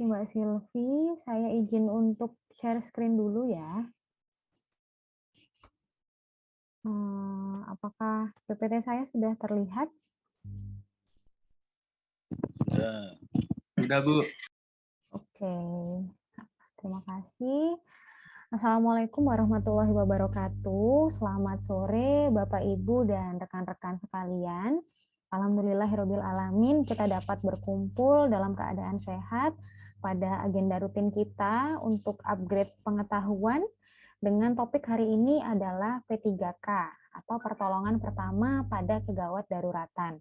kasih Mbak Silvi. Saya izin untuk share screen dulu ya. Apakah PPT saya sudah terlihat? Ya. Sudah, Bu. Oke, terima kasih. Assalamualaikum warahmatullahi wabarakatuh. Selamat sore Bapak, Ibu, dan rekan-rekan sekalian. Alhamdulillahirabbil alamin, kita dapat berkumpul dalam keadaan sehat pada agenda rutin kita untuk upgrade pengetahuan dengan topik hari ini adalah P3K atau pertolongan pertama pada kegawat daruratan.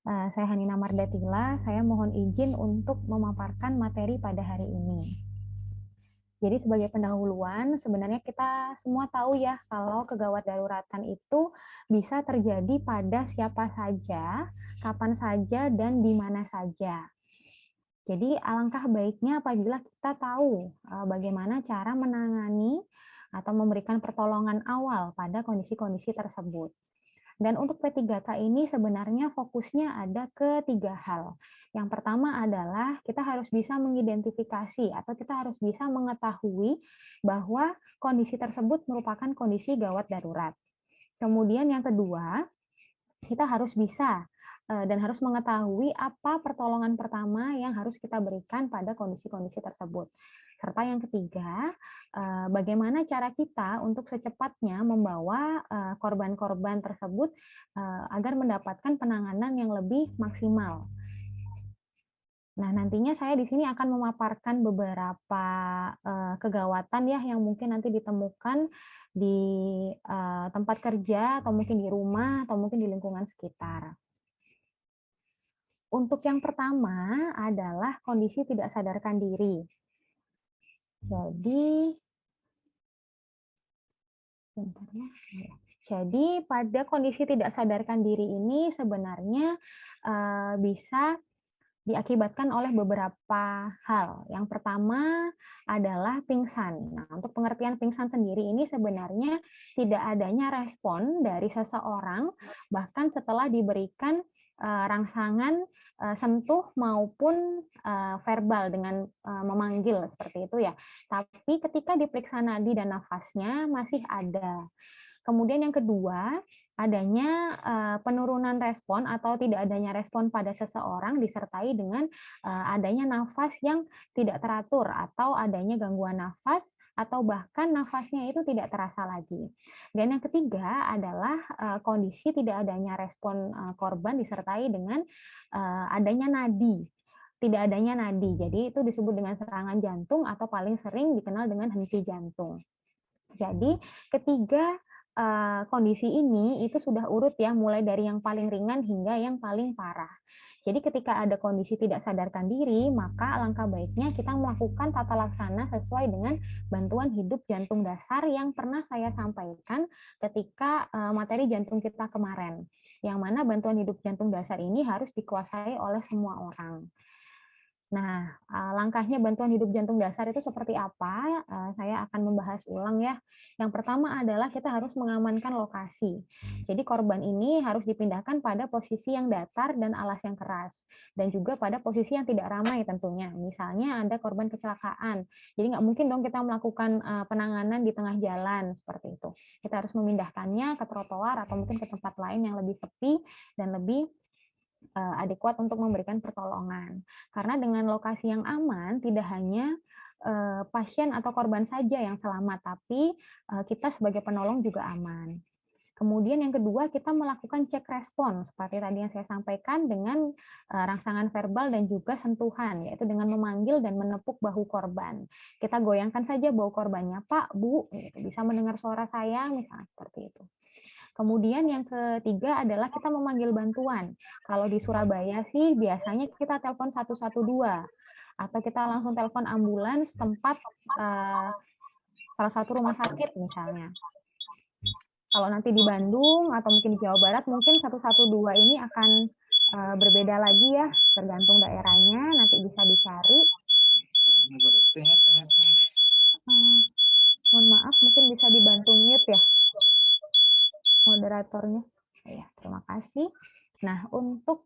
Saya Hanina Mardatila, saya mohon izin untuk memaparkan materi pada hari ini. Jadi sebagai pendahuluan, sebenarnya kita semua tahu ya kalau kegawat daruratan itu bisa terjadi pada siapa saja, kapan saja, dan di mana saja. Jadi alangkah baiknya apabila kita tahu bagaimana cara menangani atau memberikan pertolongan awal pada kondisi-kondisi tersebut. Dan untuk P3K ini sebenarnya fokusnya ada ke 3 hal. Yang pertama adalah kita harus bisa mengidentifikasi atau kita harus bisa mengetahui bahwa kondisi tersebut merupakan kondisi gawat darurat. Kemudian yang kedua, kita harus bisa dan harus mengetahui apa pertolongan pertama yang harus kita berikan pada kondisi-kondisi tersebut. Serta yang ketiga, bagaimana cara kita untuk secepatnya membawa korban-korban tersebut agar mendapatkan penanganan yang lebih maksimal. Nah, nantinya saya di sini akan memaparkan beberapa kegawatan ya yang mungkin nanti ditemukan di tempat kerja atau mungkin di rumah atau mungkin di lingkungan sekitar. Untuk yang pertama adalah kondisi tidak sadarkan diri. Jadi pada kondisi tidak sadarkan diri ini sebenarnya bisa diakibatkan oleh beberapa hal. Yang pertama adalah pingsan. Nah, untuk pengertian pingsan sendiri ini sebenarnya tidak adanya respon dari seseorang bahkan setelah diberikan rangsangan sentuh maupun verbal dengan memanggil seperti itu ya. Tapi ketika diperiksa nadi dan nafasnya masih ada. Kemudian yang kedua, adanya penurunan respon atau tidak adanya respon pada seseorang disertai dengan adanya nafas yang tidak teratur atau adanya gangguan nafas atau bahkan nafasnya itu tidak terasa lagi. Dan yang ketiga adalah kondisi tidak adanya respon korban disertai dengan adanya nadi. Tidak adanya nadi. Jadi itu disebut dengan serangan jantung atau paling sering dikenal dengan henti jantung. Jadi ketiga kondisi ini itu sudah urut ya, mulai dari yang paling ringan hingga yang paling parah. Jadi ketika ada kondisi tidak sadarkan diri, maka alangkah baiknya kita melakukan tata laksana sesuai dengan bantuan hidup jantung dasar yang pernah saya sampaikan ketika materi jantung kita kemarin. Yang mana bantuan hidup jantung dasar ini harus dikuasai oleh semua orang. Nah, langkahnya bantuan hidup jantung dasar itu seperti apa? Saya akan membahas ulang ya. Yang pertama adalah kita harus mengamankan lokasi. Jadi korban ini harus dipindahkan pada posisi yang datar dan alas yang keras. Dan juga pada posisi yang tidak ramai tentunya. Misalnya ada korban kecelakaan. Jadi nggak mungkin dong kita melakukan penanganan di tengah jalan seperti itu. Kita harus memindahkannya ke trotoar atau mungkin ke tempat lain yang lebih sepi dan lebih adekuat untuk memberikan pertolongan. Karena dengan lokasi yang aman, tidak hanya pasien atau korban saja yang selamat, tapi kita sebagai penolong juga aman. Kemudian yang kedua, kita melakukan cek respon, seperti tadi yang saya sampaikan dengan rangsangan verbal dan juga sentuhan, yaitu dengan memanggil dan menepuk bahu korban. Kita goyangkan saja bahu korbannya, Pak, Bu, bisa mendengar suara saya, misalnya seperti itu. Kemudian yang ketiga adalah kita memanggil bantuan. Kalau di Surabaya sih biasanya kita telepon 112 atau kita langsung telepon ambulans tempat salah satu rumah sakit misalnya. Kalau nanti di Bandung atau mungkin di Jawa Barat mungkin 112 ini akan berbeda lagi ya, tergantung daerahnya, nanti bisa dicari. Mohon maaf, mungkin bisa dibantu mute ya moderatornya. Ya, terima kasih. Nah, untuk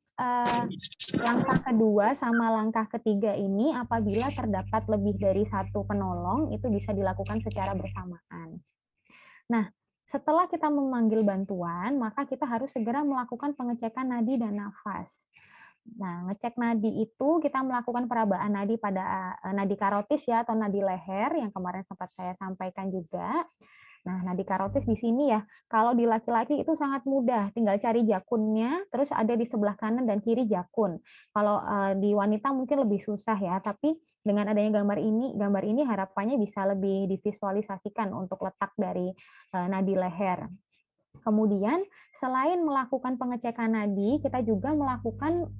langkah kedua sama langkah ketiga ini apabila terdapat lebih dari satu penolong, itu bisa dilakukan secara bersamaan. Nah, setelah kita memanggil bantuan, maka kita harus segera melakukan pengecekan nadi dan nafas. Nah, ngecek nadi itu kita melakukan perabaan nadi pada nadi karotis ya atau nadi leher yang kemarin sempat saya sampaikan juga. Nah, nadi karotis di sini ya, kalau di laki-laki itu sangat mudah, tinggal cari jakunnya, terus ada di sebelah kanan dan kiri jakun. Kalau di wanita mungkin lebih susah ya, tapi dengan adanya gambar ini harapannya bisa lebih divisualisasikan untuk letak dari nadi leher. Kemudian selain melakukan pengecekan nadi, kita juga melakukan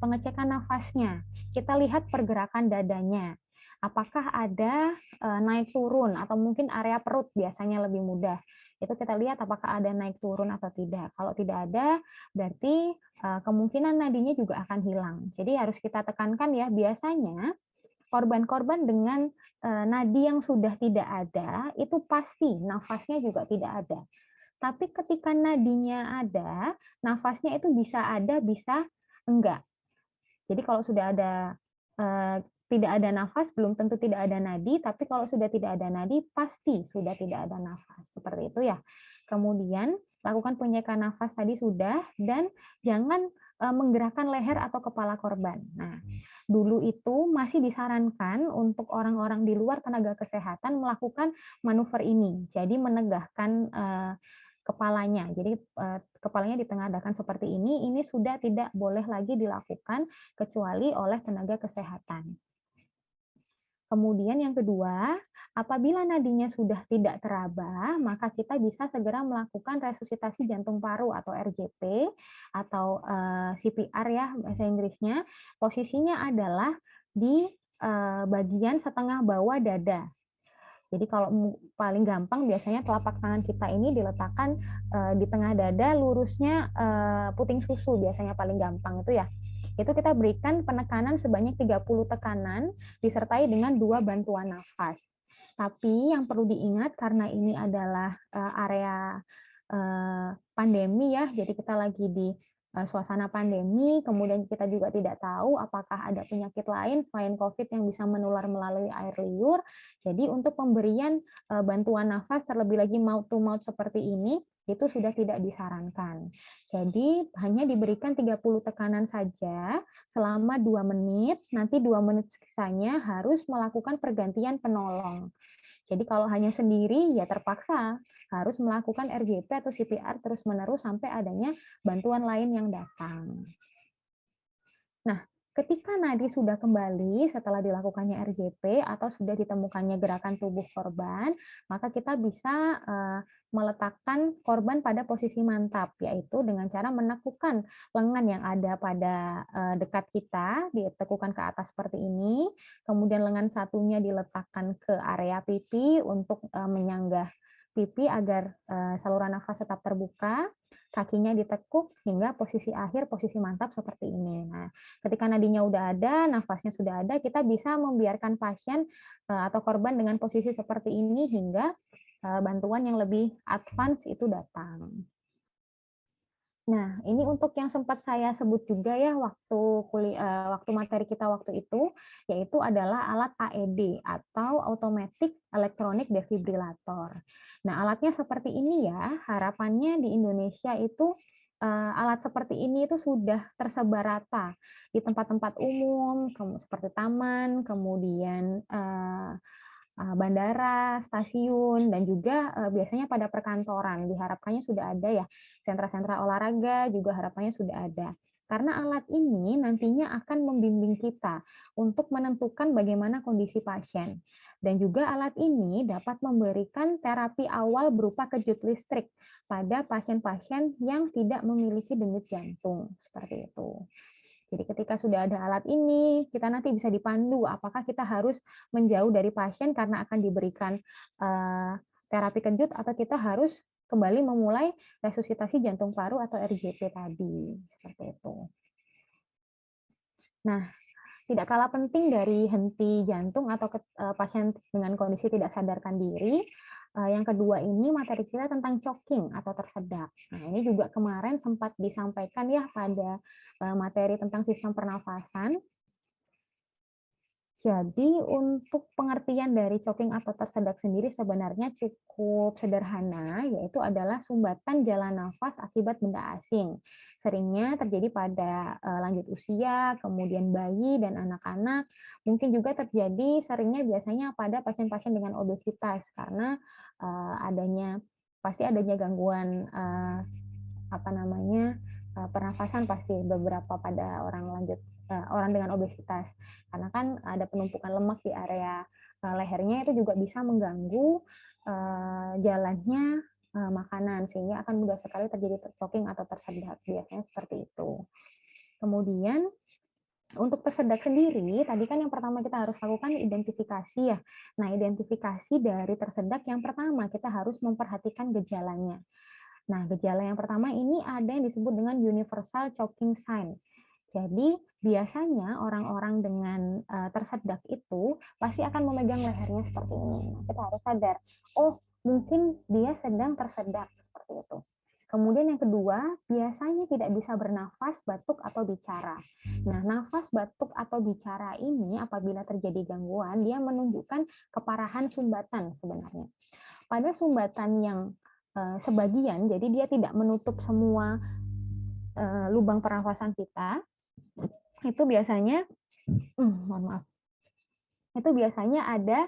pengecekan nafasnya. Kita lihat pergerakan dadanya. Apakah ada naik turun atau mungkin area perut biasanya lebih mudah. Itu kita lihat apakah ada naik turun atau tidak. Kalau tidak ada, berarti kemungkinan nadinya juga akan hilang. Jadi harus kita tekankan ya, biasanya korban-korban dengan nadi yang sudah tidak ada, itu pasti nafasnya juga tidak ada. Tapi ketika nadinya ada, nafasnya itu bisa ada, bisa enggak. Jadi kalau sudah ada tidak ada nafas, belum tentu tidak ada nadi, tapi kalau sudah tidak ada nadi, pasti sudah tidak ada nafas. Seperti itu ya. Kemudian lakukan penyekaan nafas tadi sudah, dan jangan menggerakkan leher atau kepala korban. Nah, dulu itu masih disarankan untuk orang-orang di luar tenaga kesehatan melakukan manuver ini. Jadi menegakkan kepalanya. Jadi kepalanya ditengadahkan seperti ini sudah tidak boleh lagi dilakukan kecuali oleh tenaga kesehatan. Kemudian yang kedua, apabila nadinya sudah tidak teraba, maka kita bisa segera melakukan resusitasi jantung paru atau RJP atau CPR ya bahasa Inggrisnya. Posisinya adalah di bagian setengah bawah dada. Jadi kalau paling gampang biasanya telapak tangan kita ini diletakkan di tengah dada, lurusnya puting susu biasanya paling gampang itu ya. Itu kita berikan penekanan sebanyak 30 tekanan disertai dengan 2 bantuan nafas. Tapi yang perlu diingat karena ini adalah area pandemi ya, jadi kita lagi di suasana pandemi, kemudian kita juga tidak tahu apakah ada penyakit lain selain COVID yang bisa menular melalui air liur. Jadi untuk pemberian bantuan nafas terlebih lagi mouth to mouth seperti ini, itu sudah tidak disarankan. Jadi hanya diberikan 30 tekanan saja selama 2 menit, nanti 2 menit sisanya harus melakukan pergantian penolong. Jadi kalau hanya sendiri ya terpaksa harus melakukan RJP atau CPR terus-menerus sampai adanya bantuan lain yang datang. Nah, ketika nadi sudah kembali setelah dilakukannya RJP atau sudah ditemukannya gerakan tubuh korban, maka kita bisa meletakkan korban pada posisi mantap, yaitu dengan cara menekukan lengan yang ada pada dekat kita, ditekukan ke atas seperti ini, kemudian lengan satunya diletakkan ke area pipi untuk menyanggah pipi agar saluran nafas tetap terbuka, kakinya ditekuk hingga posisi akhir, posisi mantap seperti ini. Nah, ketika nadinya udah ada, nafasnya sudah ada, kita bisa membiarkan pasien atau korban dengan posisi seperti ini hingga bantuan yang lebih advance itu datang. Nah, ini untuk yang sempat saya sebut juga ya waktu materi kita waktu itu, yaitu adalah alat AED atau Automatic Electronic Defibrillator. Nah, alatnya seperti ini ya, harapannya di Indonesia itu alat seperti ini itu sudah tersebar rata di tempat-tempat umum, seperti taman, kemudian bandara, stasiun, dan juga biasanya pada perkantoran. Diharapkannya sudah ada ya, sentra-sentra olahraga juga harapannya sudah ada. Karena alat ini nantinya akan membimbing kita untuk menentukan bagaimana kondisi pasien. Dan juga alat ini dapat memberikan terapi awal berupa kejut listrik pada pasien-pasien yang tidak memiliki denyut jantung. Seperti itu. Jadi ketika sudah ada alat ini, kita nanti bisa dipandu apakah kita harus menjauh dari pasien karena akan diberikan terapi kejut atau kita harus kembali memulai resusitasi jantung paru atau RJP tadi. Seperti itu. Nah, tidak kalah penting dari henti jantung atau pasien dengan kondisi tidak sadarkan diri Yang kedua ini materi kita tentang choking atau tersedak. Nah, ini juga kemarin sempat disampaikan ya pada materi tentang sistem pernafasan. Jadi untuk pengertian dari choking atau tersedak sendiri sebenarnya cukup sederhana, yaitu adalah sumbatan jalan nafas akibat benda asing. Seringnya terjadi pada lanjut usia, kemudian bayi dan anak-anak. Mungkin juga terjadi seringnya biasanya pada pasien-pasien dengan obesitas karena pasti adanya gangguan pernafasan pasti beberapa pada orang dengan obesitas. Karena kan ada penumpukan lemak di area lehernya itu juga bisa mengganggu jalannya makanan sehingga akan mudah sekali terjadi choking atau tersedak, biasanya seperti itu. Kemudian untuk tersedak sendiri, tadi kan yang pertama kita harus lakukan identifikasi ya. Nah, identifikasi dari tersedak yang pertama kita harus memperhatikan gejalanya. Nah, gejala yang pertama ini ada yang disebut dengan universal choking sign. Jadi, biasanya orang-orang dengan tersedak itu pasti akan memegang lehernya seperti ini. Nah, kita harus sadar, oh mungkin dia sedang tersedak, seperti itu. Kemudian yang kedua, biasanya tidak bisa bernafas, batuk, atau bicara. Nah, nafas, batuk, atau bicara ini apabila terjadi gangguan, dia menunjukkan keparahan sumbatan sebenarnya. Pada sumbatan yang sebagian, jadi dia tidak menutup semua lubang pernafasan kita, itu biasanya, mohon maaf, itu biasanya ada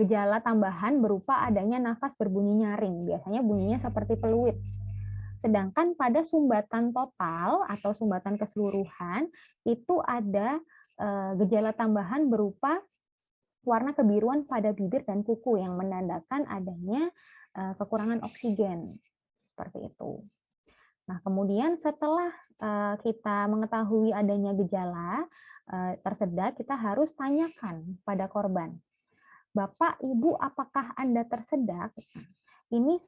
gejala tambahan berupa adanya nafas berbunyi nyaring, biasanya bunyinya seperti peluit. Sedangkan pada sumbatan total atau sumbatan keseluruhan itu ada gejala tambahan berupa warna kebiruan pada bibir dan kuku yang menandakan adanya kekurangan oksigen, seperti itu. Nah, kemudian setelah kita mengetahui adanya gejala tersedak, kita harus tanyakan pada korban, Bapak, Ibu, apakah Anda tersedak? Ini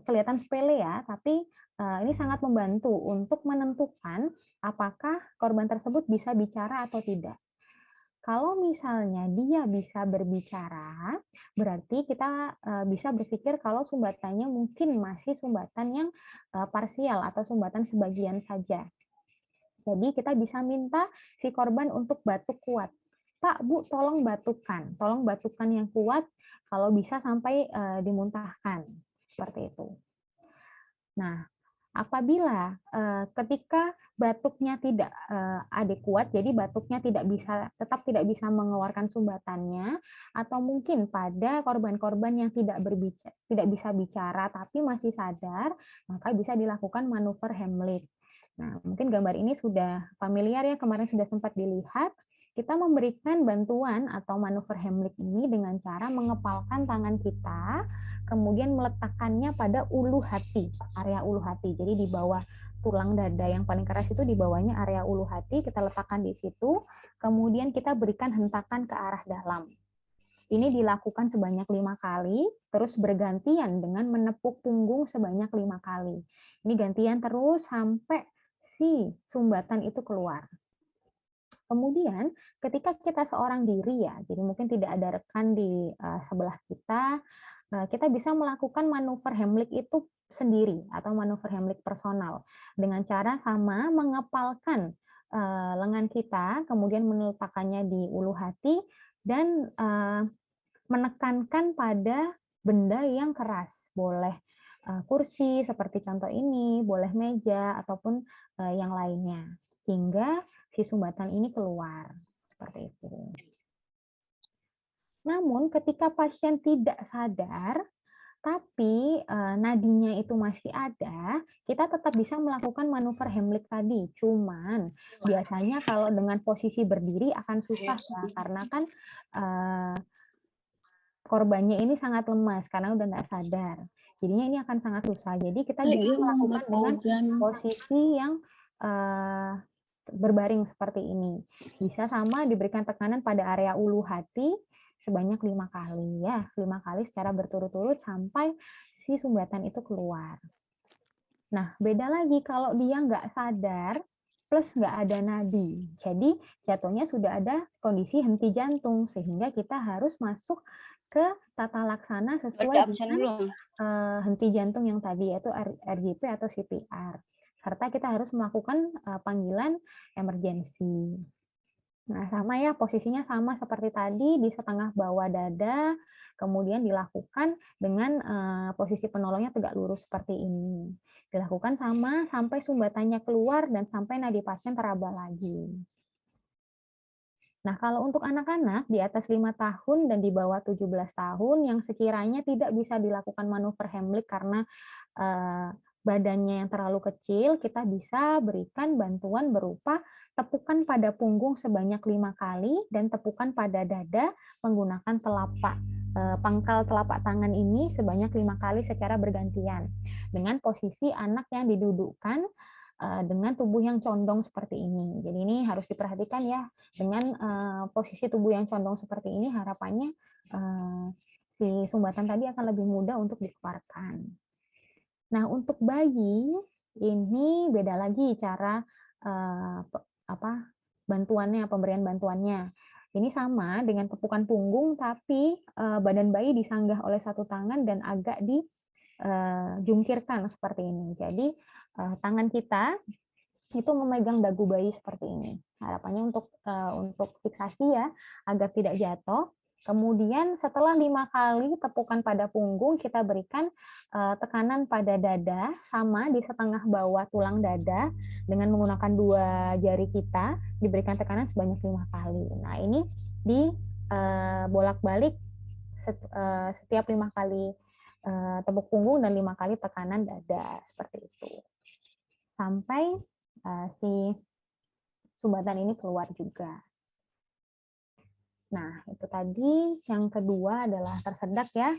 kelihatan sepele ya, tapi ini sangat membantu untuk menentukan apakah korban tersebut bisa bicara atau tidak. Kalau misalnya dia bisa berbicara, berarti kita bisa berpikir kalau sumbatannya mungkin masih sumbatan yang parsial atau sumbatan sebagian saja. Jadi kita bisa minta si korban untuk batuk kuat. Pak, Bu, tolong batukan yang kuat, kalau bisa sampai dimuntahkan, seperti itu. Nah, apabila ketika batuknya tidak adekuat, jadi batuknya tetap tidak bisa mengeluarkan sumbatannya, atau mungkin pada korban-korban yang tidak bisa bicara tapi masih sadar, maka bisa dilakukan manuver Heimlich. Nah, mungkin gambar ini sudah familiar ya, kemarin sudah sempat dilihat. Kita memberikan bantuan atau manuver Heimlich ini dengan cara mengepalkan tangan kita, kemudian meletakkannya pada ulu hati, area ulu hati. Jadi di bawah tulang dada yang paling keras itu di bawahnya area ulu hati, kita letakkan di situ, kemudian kita berikan hentakan ke arah dalam. Ini dilakukan sebanyak 5 kali, terus bergantian dengan menepuk punggung sebanyak 5 kali. Ini gantian terus sampai si sumbatan itu keluar. Kemudian ketika kita seorang diri ya, jadi mungkin tidak ada rekan di sebelah kita bisa melakukan manuver Heimlich itu sendiri atau manuver Heimlich personal dengan cara sama mengepalkan lengan kita, kemudian meletakkannya di ulu hati dan menekankan pada benda yang keras. Boleh kursi seperti contoh ini, boleh meja ataupun yang lainnya, hingga si sumbatan ini keluar, seperti itu. Namun ketika pasien tidak sadar, tapi nadinya itu masih ada, kita tetap bisa melakukan manuver Heimlich tadi. Cuman biasanya kalau dengan posisi berdiri akan susah ya, karena kan korbannya ini sangat lemas karena udah nggak sadar. Jadinya ini akan sangat susah. Jadi kita bisa melakukan dengan posisi yang berbaring seperti ini. Bisa sama diberikan tekanan pada area ulu hati sebanyak 5 kali ya, 5 kali secara berturut-turut sampai si sumbatan itu keluar. Nah, beda lagi kalau dia nggak sadar, plus nggak ada nadi. Jadi jatuhnya sudah ada kondisi henti jantung, sehingga kita harus masuk ke tata laksana Baca sesuai absen dengan belum? henti jantung yang tadi, yaitu RJP atau CPR. Serta kita harus melakukan panggilan emergensi. Nah, sama ya, posisinya sama seperti tadi, di setengah bawah dada, kemudian dilakukan dengan posisi penolongnya tegak lurus seperti ini. Dilakukan sama sampai sumbatannya keluar dan sampai nadi pasien teraba lagi. Nah, kalau untuk anak-anak di atas 5 tahun dan di bawah 17 tahun yang sekiranya tidak bisa dilakukan manuver Heimlich karena badannya yang terlalu kecil, kita bisa berikan bantuan berupa tepukan pada punggung sebanyak 5 kali dan tepukan pada dada menggunakan pangkal telapak tangan ini sebanyak 5 kali secara bergantian dengan posisi anak yang didudukkan dengan tubuh yang condong seperti ini. Jadi ini harus diperhatikan ya, dengan posisi tubuh yang condong seperti ini harapannya si sumbatan tadi akan lebih mudah untuk dikeluarkan. Nah, untuk bayi ini beda lagi cara bantuannya, pemberian bantuannya. Ini sama dengan tepukan punggung, tapi badan bayi disanggah oleh satu tangan dan agak dijungkirkan seperti ini. Jadi tangan kita itu memegang dagu bayi seperti ini. Harapannya untuk fiksasi ya, agar tidak jatuh. Kemudian setelah 5 kali tepukan pada punggung, kita berikan tekanan pada dada, sama di setengah bawah tulang dada, dengan menggunakan 2 jari kita, diberikan tekanan sebanyak 5 kali. Nah, ini di bolak-balik setiap 5 kali tepuk punggung dan 5 kali tekanan dada, seperti itu. Sampai si sumbatan ini keluar juga. Nah, itu tadi yang kedua adalah tersedak ya.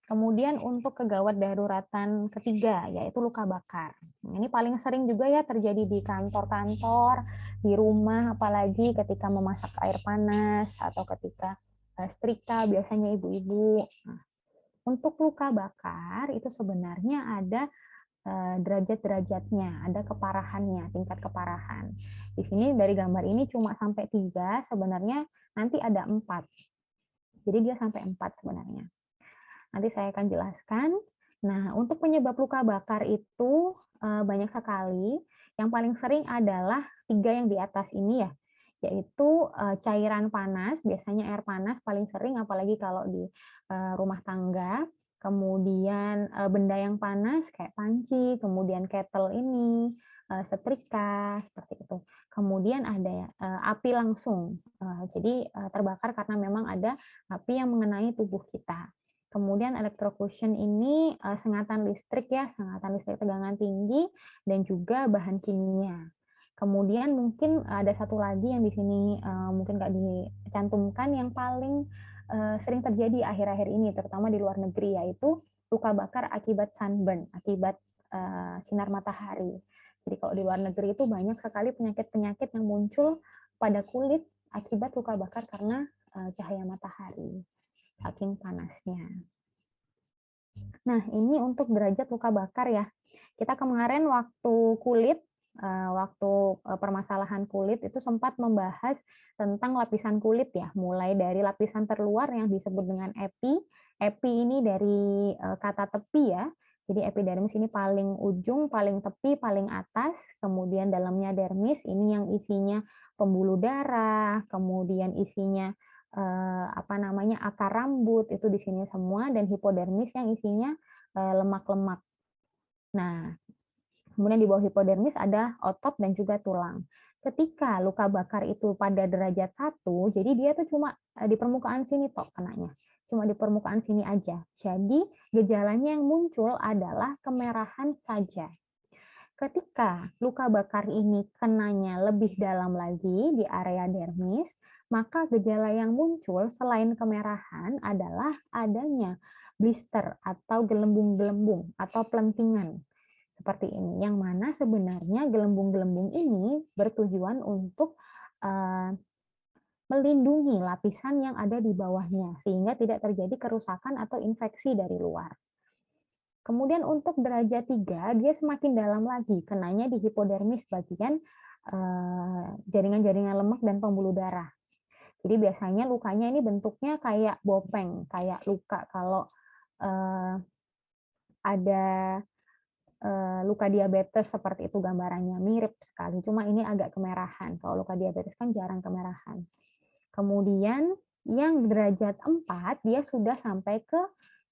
Kemudian untuk kegawat daruratan ketiga, yaitu luka bakar. Nah, ini paling sering juga ya terjadi di kantor-kantor, di rumah, apalagi ketika memasak air panas, atau ketika setrika, biasanya ibu-ibu. Nah, untuk luka bakar, itu sebenarnya ada derajat-derajatnya, ada keparahannya, tingkat keparahan. Di sini dari gambar ini cuma sampai 3, sebenarnya nanti ada 4. Jadi dia sampai 4 sebenarnya. Nanti saya akan jelaskan. Nah, untuk penyebab luka bakar itu banyak sekali. Yang paling sering adalah 3 yang di atas ini ya, yaitu cairan panas, biasanya air panas paling sering, apalagi kalau di rumah tangga. Kemudian benda yang panas kayak panci, kemudian kettle ini, setrika, seperti itu. Kemudian ada api langsung, jadi terbakar karena memang ada api yang mengenai tubuh kita. Kemudian electrocution ini sengatan listrik ya, sengatan listrik tegangan tinggi, dan juga bahan kimia. Kemudian mungkin ada satu lagi yang di sini mungkin nggak dicantumkan, yang paling sering terjadi akhir-akhir ini, terutama di luar negeri, yaitu luka bakar akibat sunburn, akibat sinar matahari. Jadi kalau di luar negeri itu banyak sekali penyakit-penyakit yang muncul pada kulit akibat luka bakar karena cahaya matahari, saking panasnya. Nah, ini untuk derajat luka bakar ya. Kita kemarin waktu kulit, permasalahan kulit itu sempat membahas tentang lapisan kulit ya, mulai dari lapisan terluar yang disebut dengan epi. Epi ini dari kata tepi ya. Jadi epidermis ini paling ujung, paling tepi, paling atas. Kemudian dalamnya dermis, ini yang isinya pembuluh darah, kemudian isinya akar rambut, itu di sini semua, dan hipodermis yang isinya lemak-lemak. Nah, kemudian di bawah hipodermis ada otot dan juga tulang. Ketika luka bakar itu pada derajat 1, jadi dia tuh cuma di permukaan sini tok kenanya. Cuma di permukaan sini aja. Jadi gejalanya yang muncul adalah kemerahan saja. Ketika luka bakar ini kenanya lebih dalam lagi di area dermis, maka gejala yang muncul selain kemerahan adalah adanya blister atau gelembung-gelembung atau pelentingan seperti ini, yang mana sebenarnya gelembung-gelembung ini bertujuan untuk melindungi lapisan yang ada di bawahnya sehingga tidak terjadi kerusakan atau infeksi dari luar. Kemudian untuk derajat 3 dia semakin dalam lagi, kenanya di hipodermis bagian jaringan-jaringan lemak dan pembuluh darah. Jadi biasanya lukanya ini bentuknya kayak bopeng, kayak luka kalau eee, ada luka diabetes seperti itu gambarannya, mirip sekali, cuma ini agak kemerahan. Kalau luka diabetes kan jarang kemerahan. Kemudian yang derajat 4 dia sudah sampai ke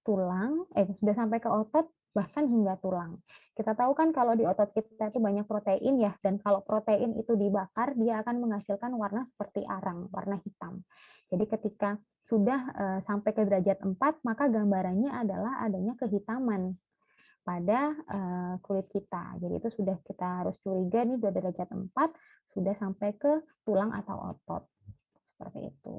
tulang, sudah sampai ke otot, bahkan hingga tulang. Kita tahu kan kalau di otot kita itu banyak protein ya, dan kalau protein itu dibakar, dia akan menghasilkan warna seperti arang, warna hitam. Jadi ketika sudah sampai ke derajat 4, maka gambarannya adalah adanya kehitaman pada kulit kita. Jadi itu sudah kita harus curiga nih udah derajat 4 sudah sampai ke tulang atau otot. Seperti itu.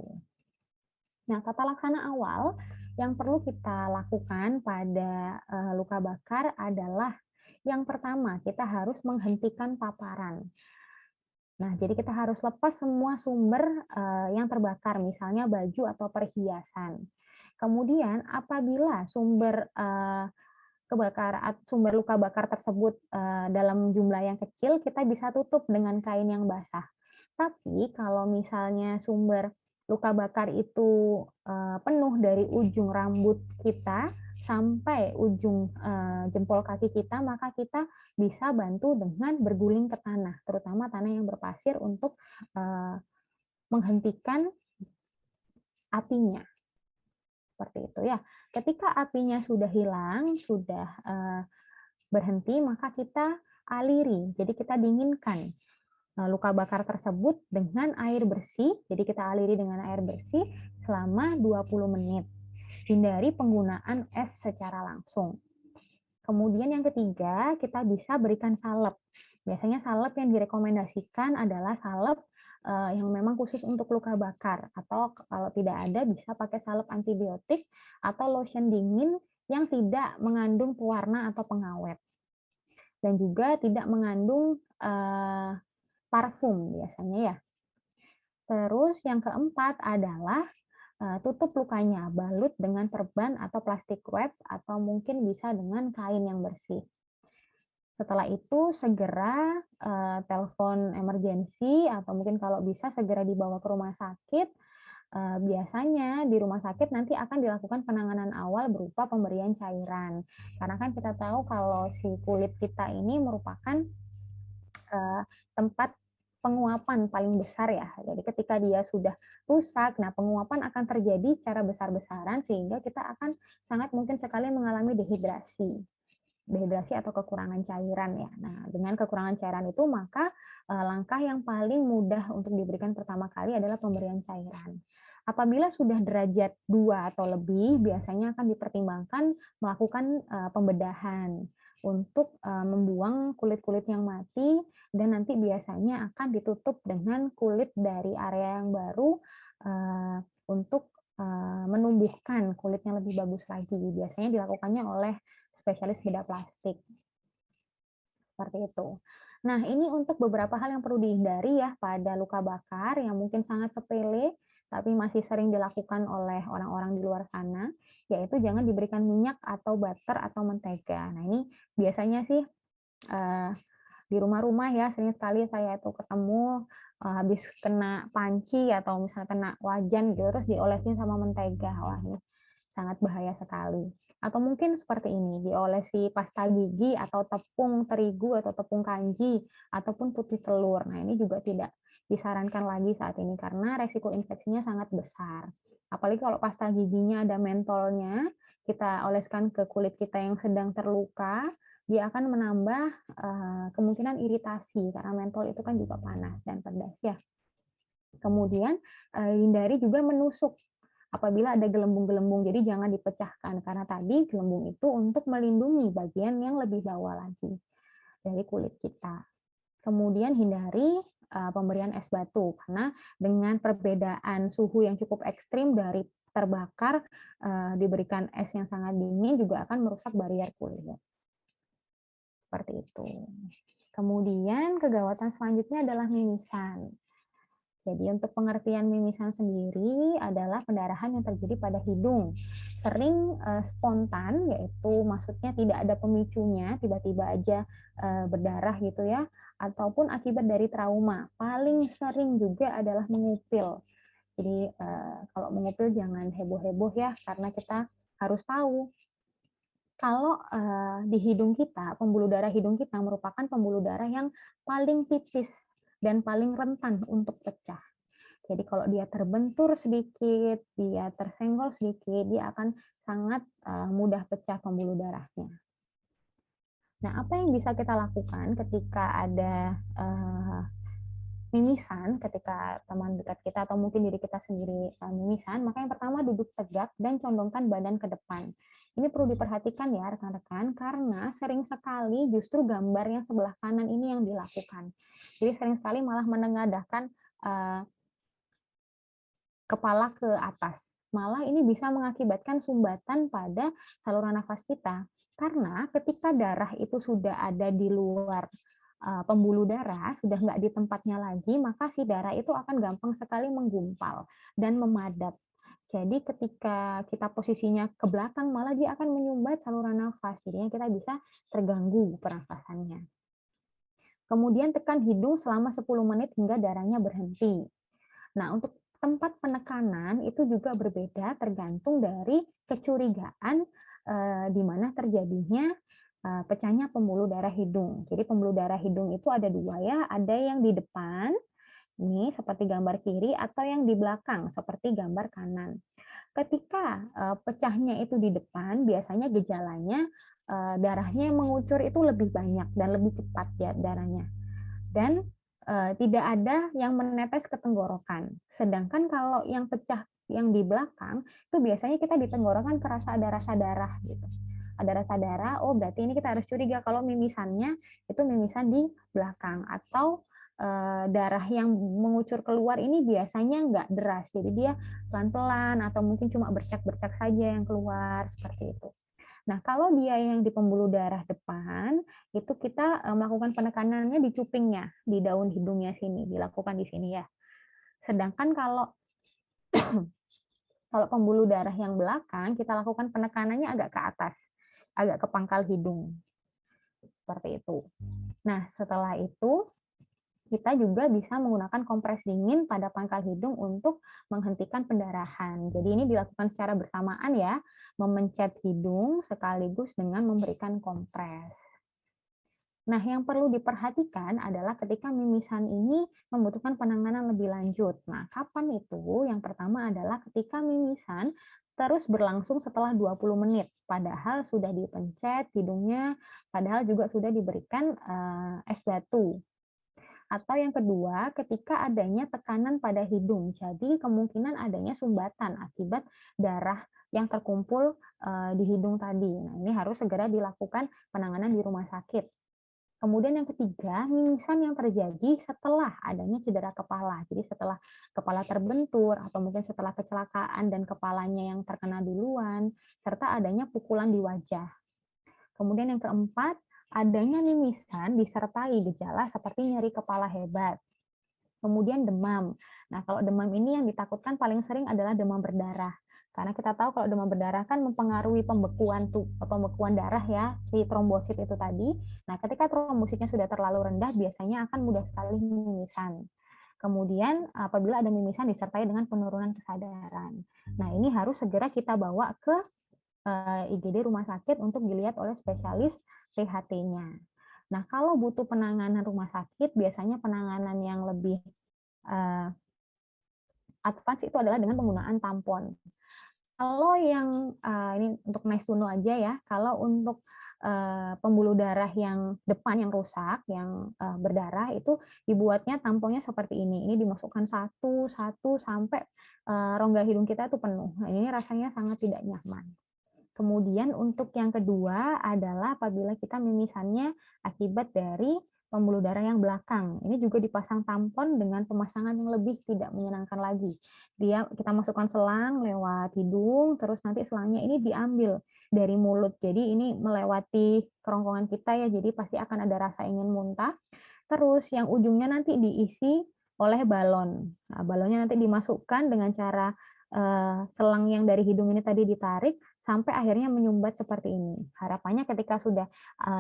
Nah, tata laksana awal yang perlu kita lakukan pada luka bakar adalah yang pertama, kita harus menghentikan paparan. Nah, jadi kita harus lepas semua sumber yang terbakar, misalnya baju atau perhiasan. Kemudian apabila sumber luka bakar tersebut dalam jumlah yang kecil, kita bisa tutup dengan kain yang basah. Tapi kalau misalnya sumber luka bakar itu penuh dari ujung rambut kita sampai ujung jempol kaki kita, maka kita bisa bantu dengan berguling ke tanah, terutama tanah yang berpasir untuk menghentikan apinya. Seperti itu ya. Ketika apinya sudah hilang, sudah berhenti, maka kita aliri. Jadi kita dinginkan luka bakar tersebut dengan air bersih. Jadi kita aliri dengan air bersih selama 20 menit. Hindari penggunaan es secara langsung. Kemudian yang ketiga, kita bisa berikan salep. Biasanya salep yang direkomendasikan adalah salep yang memang khusus untuk luka bakar, atau kalau tidak ada bisa pakai salep antibiotik atau lotion dingin yang tidak mengandung pewarna atau pengawet. Dan juga tidak mengandung parfum biasanya ya. Terus yang keempat adalah tutup lukanya, balut dengan perban atau plastik wrap atau mungkin bisa dengan kain yang bersih. Setelah itu segera telepon emergensi atau mungkin kalau bisa segera dibawa ke rumah sakit. Biasanya di rumah sakit nanti akan dilakukan penanganan awal berupa pemberian cairan. Karena kan kita tahu kalau si kulit kita ini merupakan tempat penguapan paling besar ya. Jadi ketika dia sudah rusak, nah penguapan akan terjadi secara besar-besaran sehingga kita akan sangat mungkin sekali mengalami dehidrasi atau kekurangan cairan ya. Nah, dengan kekurangan cairan itu maka langkah yang paling mudah untuk diberikan pertama kali adalah pemberian cairan. Apabila sudah derajat 2 atau lebih, biasanya akan dipertimbangkan melakukan pembedahan untuk membuang kulit-kulit yang mati dan nanti biasanya akan ditutup dengan kulit dari area yang baru untuk menumbuhkan kulit yang lebih bagus lagi. Biasanya dilakukannya oleh spesialis bedah plastik. Seperti itu. Nah, ini untuk beberapa hal yang perlu dihindari ya pada luka bakar yang mungkin sangat sepele, tapi masih sering dilakukan oleh orang-orang di luar sana, yaitu jangan diberikan minyak atau butter atau mentega. Nah, ini biasanya sih di rumah-rumah ya, sering sekali saya itu ketemu habis kena panci atau misalnya kena wajan gitu, terus diolesin sama mentega. Wah, ini sangat bahaya sekali. Atau mungkin seperti ini, diolesi pasta gigi atau tepung terigu atau tepung kanji ataupun putih telur. Nah, ini juga tidak disarankan lagi saat ini karena resiko infeksinya sangat besar. Apalagi kalau pasta giginya ada mentolnya, kita oleskan ke kulit kita yang sedang terluka, dia akan menambah kemungkinan iritasi karena mentol itu kan juga panas dan pedas ya. Kemudian hindari juga menusuk apabila ada gelembung-gelembung, jadi jangan dipecahkan karena tadi gelembung itu untuk melindungi bagian yang lebih bawah lagi dari kulit kita. Kemudian hindari pemberian es batu karena dengan perbedaan suhu yang cukup ekstrim dari terbakar diberikan es yang sangat dingin juga akan merusak barrier kulit. Seperti itu. Kemudian kegawatan selanjutnya adalah mimisan. Jadi untuk pengertian mimisan sendiri adalah pendarahan yang terjadi pada hidung. Sering spontan, yaitu maksudnya tidak ada pemicunya, tiba-tiba aja berdarah gitu ya, ataupun akibat dari trauma. Paling sering juga adalah mengupil. Jadi kalau mengupil jangan heboh-heboh ya, karena kita harus tahu kalau di hidung kita, pembuluh darah hidung kita merupakan pembuluh darah yang paling tipis dan paling rentan untuk pecah. Jadi kalau dia terbentur sedikit, dia tersenggol sedikit, dia akan sangat mudah pecah pembuluh darahnya. Nah, apa yang bisa kita lakukan ketika ada mimisan, ketika teman dekat kita atau mungkin diri kita sendiri mimisan, maka yang pertama duduk tegak dan condongkan badan ke depan. Ini perlu diperhatikan ya rekan-rekan, karena sering sekali justru gambar yang sebelah kanan ini yang dilakukan. Jadi sering sekali malah menengadahkan kepala ke atas. Malah ini bisa mengakibatkan sumbatan pada saluran nafas kita. Karena ketika darah itu sudah ada di luar pembuluh darah, sudah nggak di tempatnya lagi, maka si darah itu akan gampang sekali menggumpal dan memadat. Jadi ketika kita posisinya ke belakang, malah dia akan menyumbat saluran nafas. Jadinya kita bisa terganggu pernafasannya. Kemudian tekan hidung selama 10 menit hingga darahnya berhenti. Nah, untuk tempat penekanan itu juga berbeda tergantung dari kecurigaan di mana terjadinya pecahnya pembuluh darah hidung. Jadi pembuluh darah hidung itu ada dua ya, ada yang di depan, ini seperti gambar kiri, atau yang di belakang seperti gambar kanan. Ketika pecahnya itu di depan, biasanya gejalanya darahnya yang mengucur itu lebih banyak dan lebih cepat ya darahnya. Dan tidak ada yang menetes ke tenggorokan. Sedangkan kalau yang pecah yang di belakang, itu biasanya kita di tenggorokan kerasa ada rasa darah gitu. Ada rasa darah, oh berarti ini kita harus curiga kalau mimisannya itu mimisan di belakang. Atau darah yang mengucur keluar ini biasanya nggak deras, jadi dia pelan-pelan atau mungkin cuma bercak-bercak saja yang keluar, seperti itu. Nah, kalau dia yang di pembuluh darah depan, itu kita melakukan penekanannya di cupingnya, di daun hidungnya sini, dilakukan di sini ya. Sedangkan kalau kalau pembuluh darah yang belakang, kita lakukan penekanannya agak ke atas, agak ke pangkal hidung. Seperti itu. Nah, setelah itu kita juga bisa menggunakan kompres dingin pada pangkal hidung untuk menghentikan pendarahan. Jadi ini dilakukan secara bersamaan ya, memencet hidung sekaligus dengan memberikan kompres. Nah, yang perlu diperhatikan adalah ketika mimisan ini membutuhkan penanganan lebih lanjut. Nah, kapan itu? Yang pertama adalah ketika mimisan terus berlangsung setelah 20 menit, padahal sudah dipencet hidungnya, padahal juga sudah diberikan es batu. Atau yang kedua, ketika adanya tekanan pada hidung. Jadi kemungkinan adanya sumbatan akibat darah yang terkumpul di hidung tadi. Nah, ini harus segera dilakukan penanganan di rumah sakit. Kemudian yang ketiga, mimisan yang terjadi setelah adanya cedera kepala. Jadi setelah kepala terbentur atau mungkin setelah kecelakaan dan kepalanya yang terkena duluan, serta adanya pukulan di wajah. Kemudian yang keempat, adanya mimisan disertai gejala seperti nyeri kepala hebat. Kemudian demam. Nah, kalau demam ini yang ditakutkan paling sering adalah demam berdarah. Karena kita tahu kalau demam berdarah kan mempengaruhi pembekuan darah ya, si trombosit itu tadi. Nah, ketika trombositnya sudah terlalu rendah, biasanya akan mudah sekali mimisan. Kemudian apabila ada mimisan disertai dengan penurunan kesadaran. Nah, ini harus segera kita bawa ke IGD rumah sakit untuk dilihat oleh spesialis THT-nya. Nah, kalau butuh penanganan rumah sakit, biasanya penanganan yang lebih advance itu adalah dengan penggunaan tampon. Kalau yang ini untuk Nesuno aja ya, kalau untuk pembuluh darah yang depan yang rusak, yang berdarah itu dibuatnya tamponnya seperti ini. Ini dimasukkan satu sampai rongga hidung kita itu penuh. Nah, ini rasanya sangat tidak nyaman. Kemudian untuk yang kedua adalah apabila kita mimisannya akibat dari pembuluh darah yang belakang. Ini juga dipasang tampon dengan pemasangan yang lebih tidak menyenangkan lagi. Kita masukkan selang lewat hidung, terus nanti selangnya ini diambil dari mulut. Jadi ini melewati kerongkongan kita ya, jadi pasti akan ada rasa ingin muntah. Terus yang ujungnya nanti diisi oleh balon. Nah, balonnya nanti dimasukkan dengan cara selang yang dari hidung ini tadi ditarik sampai akhirnya menyumbat seperti ini. Harapannya ketika sudah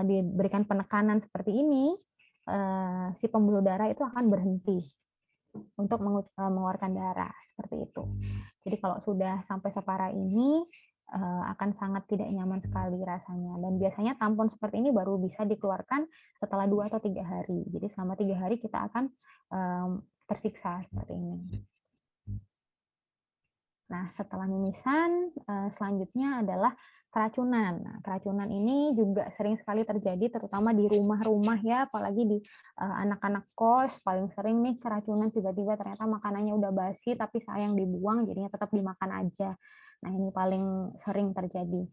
diberikan penekanan seperti ini, si pembuluh darah itu akan berhenti untuk mengeluarkan darah seperti itu. Jadi kalau sudah sampai separah ini akan sangat tidak nyaman sekali rasanya. Dan biasanya tampon seperti ini baru bisa dikeluarkan setelah 2 atau 3 hari. Jadi selama 3 hari kita akan tersiksa seperti ini. Nah, setelah mimisan, selanjutnya adalah keracunan. Nah, keracunan ini juga sering sekali terjadi terutama di rumah-rumah ya, apalagi di anak-anak kos, paling sering nih keracunan tiba-tiba ternyata makanannya udah basi tapi sayang dibuang, jadinya tetap dimakan aja. Nah, ini paling sering terjadi.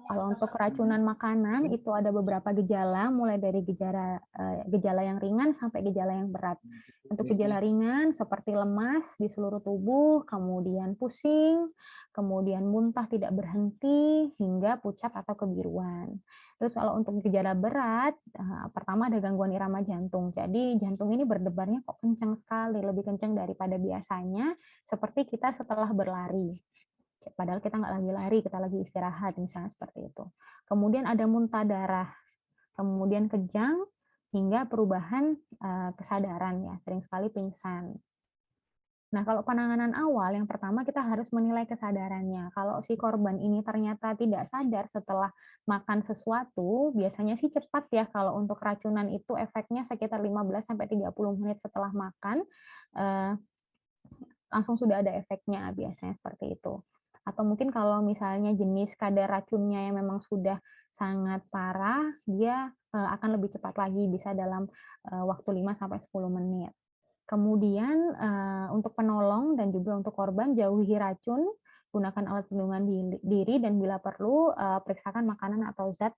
Kalau untuk keracunan makanan itu ada beberapa gejala, mulai dari gejala yang ringan sampai gejala yang berat. Untuk gejala ringan seperti lemas di seluruh tubuh, kemudian pusing, kemudian muntah tidak berhenti, hingga pucat atau kebiruan. Terus kalau untuk gejala berat, pertama ada gangguan irama jantung. Jadi jantung ini berdebarnya kok kencang sekali, lebih kencang daripada biasanya, seperti kita setelah berlari. Padahal kita nggak lagi lari, kita lagi istirahat, misalnya seperti itu. Kemudian ada muntah darah, kemudian kejang, hingga perubahan kesadaran ya, sering sekali pingsan. Nah, kalau penanganan awal, yang pertama kita harus menilai kesadarannya. Kalau si korban ini ternyata tidak sadar setelah makan sesuatu, biasanya sih cepat ya kalau untuk racunan itu efeknya sekitar 15-30 menit setelah makan, eh, langsung sudah ada efeknya, biasanya seperti itu. Atau mungkin kalau misalnya jenis kadar racunnya yang memang sudah sangat parah, dia akan lebih cepat lagi, bisa dalam waktu 5-10 menit. Kemudian untuk penolong dan juga untuk korban, jauhi racun, gunakan alat pelindungan diri, dan bila perlu periksakan makanan atau zat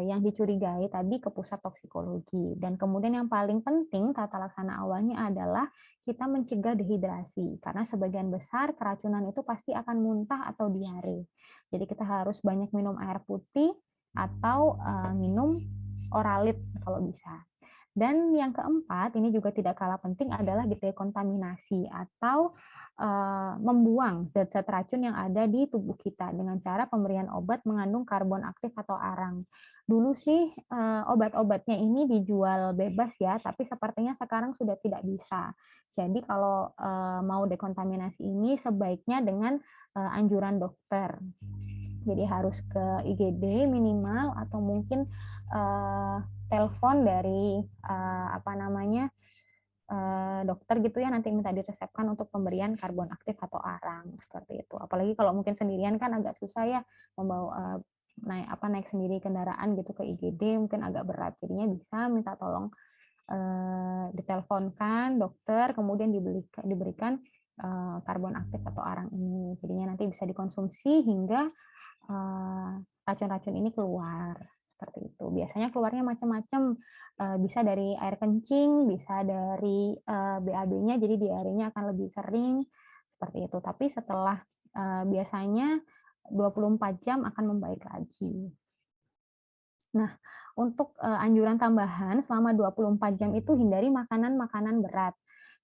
yang dicurigai tadi ke pusat toksikologi. Dan kemudian yang paling penting tata laksana awalnya adalah kita mencegah dehidrasi, karena sebagian besar keracunan itu pasti akan muntah atau diare. Jadi kita harus banyak minum air putih atau minum oralit kalau bisa. Dan yang keempat, ini juga tidak kalah penting adalah dekontaminasi atau membuang zat-zat racun yang ada di tubuh kita dengan cara pemberian obat mengandung karbon aktif atau arang. Dulu sih obat-obatnya ini dijual bebas ya, tapi sepertinya sekarang sudah tidak bisa. Jadi kalau mau dekontaminasi ini sebaiknya dengan anjuran dokter. Jadi harus ke IGD minimal atau mungkin telepon dari dokter gitu ya, nanti minta diresepkan untuk pemberian karbon aktif atau arang seperti itu. Apalagi kalau mungkin sendirian kan agak susah ya membawa naik sendiri kendaraan gitu ke IGD, mungkin agak berat. Jadinya bisa minta tolong diteleponkan dokter, kemudian diberikan karbon aktif atau arang ini. Jadinya nanti bisa dikonsumsi hingga racun-racun ini keluar seperti itu. Biasanya keluarnya macam-macam, bisa dari air kencing, bisa dari BAB-nya, jadi diarenya akan lebih sering seperti itu. Tapi setelah biasanya 24 jam akan membaik lagi. Nah, untuk anjuran tambahan selama 24 jam itu hindari makanan-makanan berat.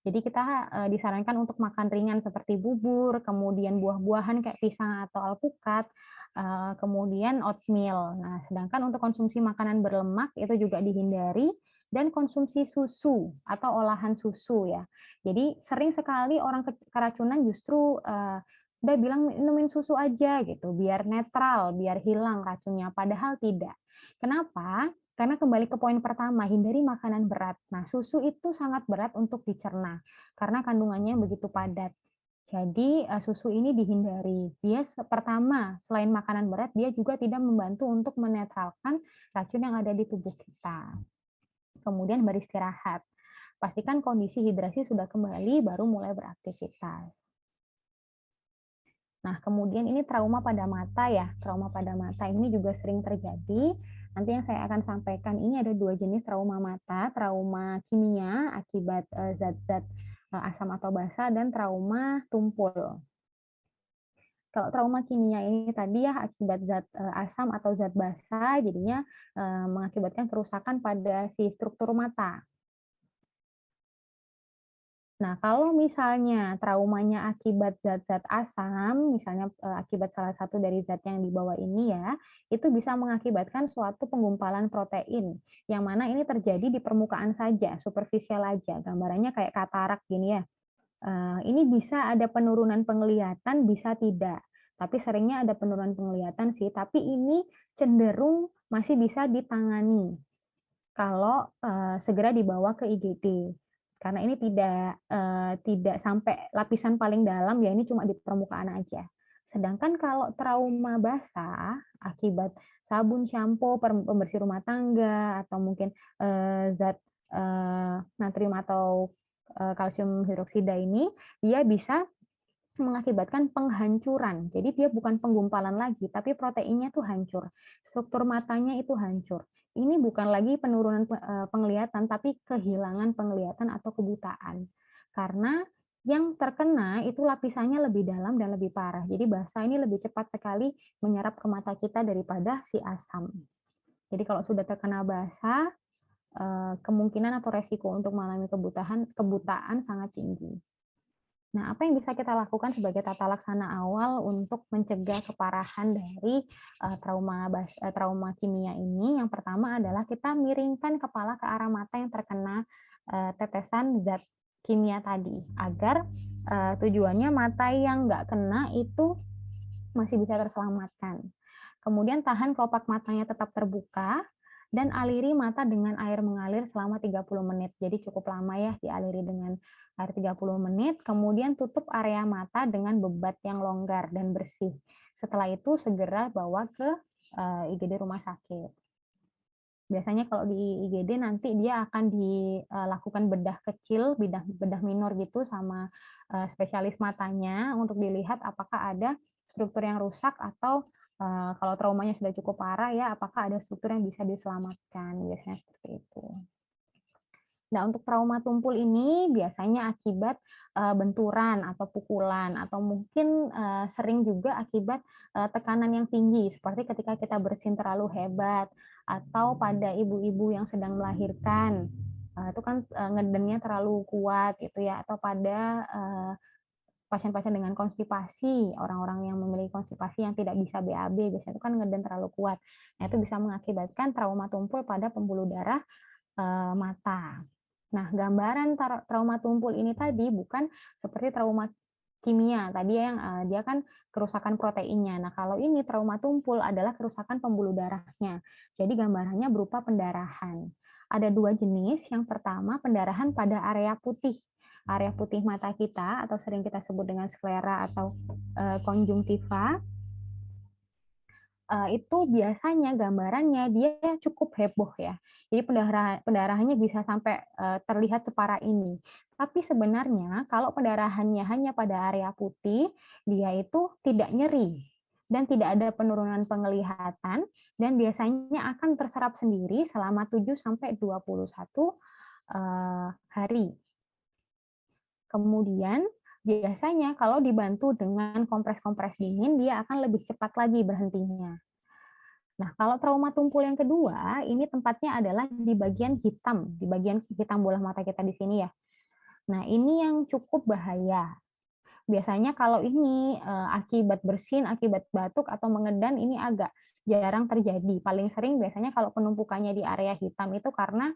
Jadi kita disarankan untuk makan ringan seperti bubur, kemudian buah-buahan kayak pisang atau alpukat, kemudian oatmeal. Nah, sedangkan untuk konsumsi makanan berlemak itu juga dihindari, dan konsumsi susu atau olahan susu ya. Jadi sering sekali orang keracunan justru udah bilang minumin susu aja gitu, biar netral, biar hilang racunnya, padahal tidak. Kenapa? Karena kembali ke poin pertama, hindari makanan berat. Nah, susu itu sangat berat untuk dicerna karena kandungannya begitu padat. Jadi susu ini dihindari. Dia pertama, selain makanan berat, dia juga tidak membantu untuk menetralkan racun yang ada di tubuh kita. Kemudian beristirahat. Pastikan kondisi hidrasi sudah kembali, baru mulai beraktivitas. Nah, kemudian ini trauma pada mata ya. Trauma pada mata ini juga sering terjadi. Nanti yang saya akan sampaikan ini ada 2 jenis trauma mata, trauma kimia akibat zat-zat asam atau basa, dan trauma tumpul. Kalau trauma kimia ini tadi ya akibat zat asam atau zat basa, jadinya mengakibatkan kerusakan pada si struktur mata. Nah, kalau misalnya traumanya akibat zat-zat asam, misalnya, akibat salah satu dari zat yang dibawa ini ya, itu bisa mengakibatkan suatu penggumpalan protein, yang mana ini terjadi di permukaan saja, superficial aja, gambarannya kayak katarak gini ya. Ini bisa ada penurunan penglihatan, bisa tidak. Tapi seringnya ada penurunan penglihatan sih, tapi ini cenderung masih bisa ditangani kalau, segera dibawa ke IGD. Karena ini tidak sampai lapisan paling dalam ya, ini cuma di permukaan aja. Sedangkan kalau trauma basah akibat sabun, sampo, pembersih rumah tangga, atau mungkin, zat, natrium atau, kalsium hidroksida ini, dia bisa mengakibatkan penghancuran. Jadi dia bukan penggumpalan lagi, tapi proteinnya tuh hancur. Struktur matanya itu hancur. Ini bukan lagi penurunan penglihatan, tapi kehilangan penglihatan atau kebutaan. Karena yang terkena itu lapisannya lebih dalam dan lebih parah. Jadi basah ini lebih cepat sekali menyerap ke mata kita daripada si asam. Jadi kalau sudah terkena basah, kemungkinan atau resiko untuk mengalami kebutaan sangat tinggi. Nah, apa yang bisa kita lakukan sebagai tata laksana awal untuk mencegah keparahan dari, trauma kimia ini? Yang pertama adalah kita miringkan kepala ke arah mata yang terkena, tetesan zat kimia tadi, agar, tujuannya mata yang nggak kena itu masih bisa terselamatkan. Kemudian tahan kelopak matanya tetap terbuka dan aliri mata dengan air mengalir selama 30 menit. Jadi cukup lama ya dialiri dengan air 30 menit, kemudian tutup area mata dengan bebat yang longgar dan bersih. Setelah itu segera bawa ke IGD rumah sakit. Biasanya kalau di IGD nanti dia akan dilakukan bedah kecil, bedah minor gitu sama spesialis matanya untuk dilihat apakah ada struktur yang rusak atau kalau traumanya sudah cukup parah ya, apakah ada struktur yang bisa diselamatkan, biasanya seperti itu. Nah, untuk trauma tumpul ini biasanya akibat, benturan atau pukulan atau mungkin, sering juga akibat, tekanan yang tinggi seperti ketika kita bersin terlalu hebat atau pada ibu-ibu yang sedang melahirkan, itu kan, ngedennya terlalu kuat gitu ya, atau pada, pasien-pasien dengan konstipasi, orang-orang yang memiliki konstipasi yang tidak bisa BAB, biasanya itu kan ngeden terlalu kuat. Nah, itu bisa mengakibatkan trauma tumpul pada pembuluh darah, mata. Nah, gambaran trauma tumpul ini tadi bukan seperti trauma kimia, tadi yang, dia kan kerusakan proteinnya. Nah, kalau ini trauma tumpul adalah kerusakan pembuluh darahnya. Jadi gambarannya berupa pendarahan. Ada 2 jenis, yang pertama pendarahan pada area putih. Area putih mata kita atau sering kita sebut dengan sklera atau, konjungtiva. Itu biasanya gambarannya dia cukup heboh ya. Jadi pendarahannya bisa sampai, terlihat separah ini. Tapi sebenarnya kalau pendarahannya hanya pada area putih, dia itu tidak nyeri dan tidak ada penurunan penglihatan dan biasanya akan terserap sendiri selama 7 sampai 21, hari. Kemudian biasanya kalau dibantu dengan kompres-kompres dingin, dia akan lebih cepat lagi berhentinya. Nah, kalau trauma tumpul yang kedua, ini tempatnya adalah di bagian hitam bola mata kita di sini ya. Nah, ini yang cukup bahaya. Biasanya kalau ini akibat bersin, akibat batuk atau mengedan ini agak jarang terjadi. Paling sering biasanya kalau penumpukannya di area hitam itu karena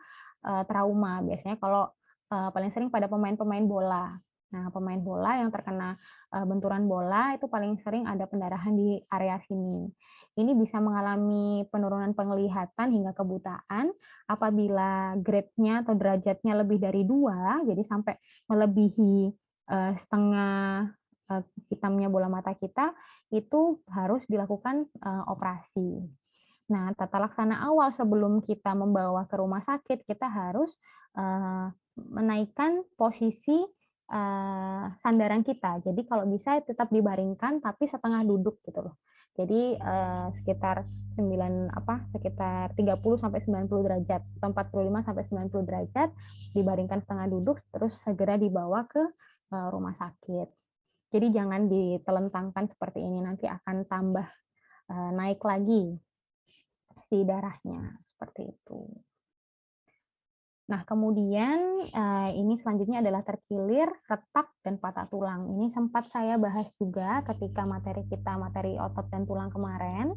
trauma. Biasanya kalau paling sering pada pemain-pemain bola. Nah, pemain bola yang terkena benturan bola itu paling sering ada pendarahan di area sini. Ini bisa mengalami penurunan penglihatan hingga kebutaan apabila grade-nya atau derajatnya lebih dari 2, jadi sampai melebihi setengah, hitamnya bola mata kita, itu harus dilakukan, operasi. Nah, tata laksana awal sebelum kita membawa ke rumah sakit, kita harus, menaikkan posisi, sandaran kita. Jadi kalau bisa tetap dibaringkan, tapi setengah duduk gitu loh. Jadi, sekitar 30 sampai 90 derajat, atau 45 sampai 90 derajat, dibaringkan setengah duduk, terus segera dibawa ke, rumah sakit. Jadi jangan ditelentangkan seperti ini, nanti akan tambah, naik lagi si darahnya, seperti itu. Nah, kemudian ini selanjutnya adalah terkilir, retak, dan patah tulang. Ini sempat saya bahas juga ketika materi otot dan tulang kemarin.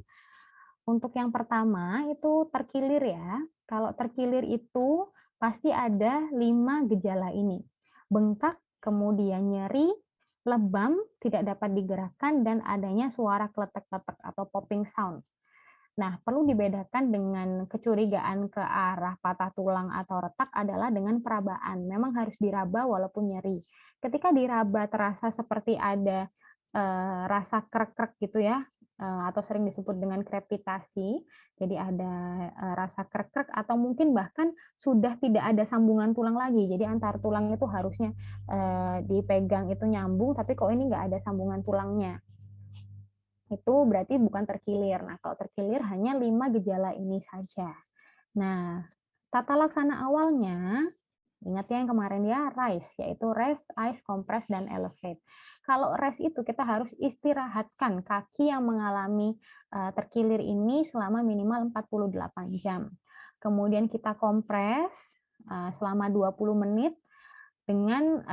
Untuk yang pertama itu terkilir ya. Kalau terkilir itu pasti ada 5 gejala ini. Bengkak, kemudian nyeri, lebam, tidak dapat digerakkan, dan adanya suara kletek-kletek atau popping sound. Nah, perlu dibedakan dengan kecurigaan ke arah patah tulang atau retak adalah dengan perabaan. Memang harus diraba walaupun nyeri. Ketika diraba terasa seperti ada rasa krek-krek gitu ya, atau sering disebut dengan krepitasi. Jadi ada rasa krek-krek atau mungkin bahkan sudah tidak ada sambungan tulang lagi. Jadi antar tulang itu harusnya dipegang itu nyambung, tapi kok ini nggak ada sambungan tulangnya. Itu berarti bukan terkilir. Nah, kalau terkilir hanya 5 gejala ini saja. Nah, tata laksana awalnya, ingat ya yang kemarin ya, RICE, yaitu rest, ice, compress, dan elevate. Kalau rest itu kita harus istirahatkan kaki yang mengalami terkilir ini selama minimal 48 jam. Kemudian kita kompres selama 20 menit dengan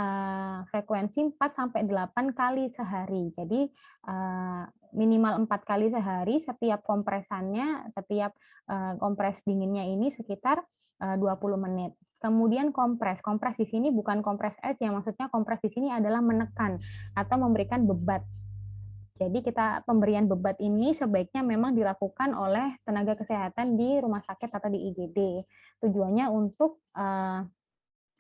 frekuensi 4 sampai 8 kali sehari. Jadi minimal 4 kali sehari, setiap kompresannya, setiap kompres dinginnya ini sekitar 20 menit. Kemudian kompres. Kompres di sini bukan kompres es, yang maksudnya kompres di sini adalah menekan atau memberikan bebat. Jadi pemberian bebat ini sebaiknya memang dilakukan oleh tenaga kesehatan di rumah sakit atau di IGD. Tujuannya untuk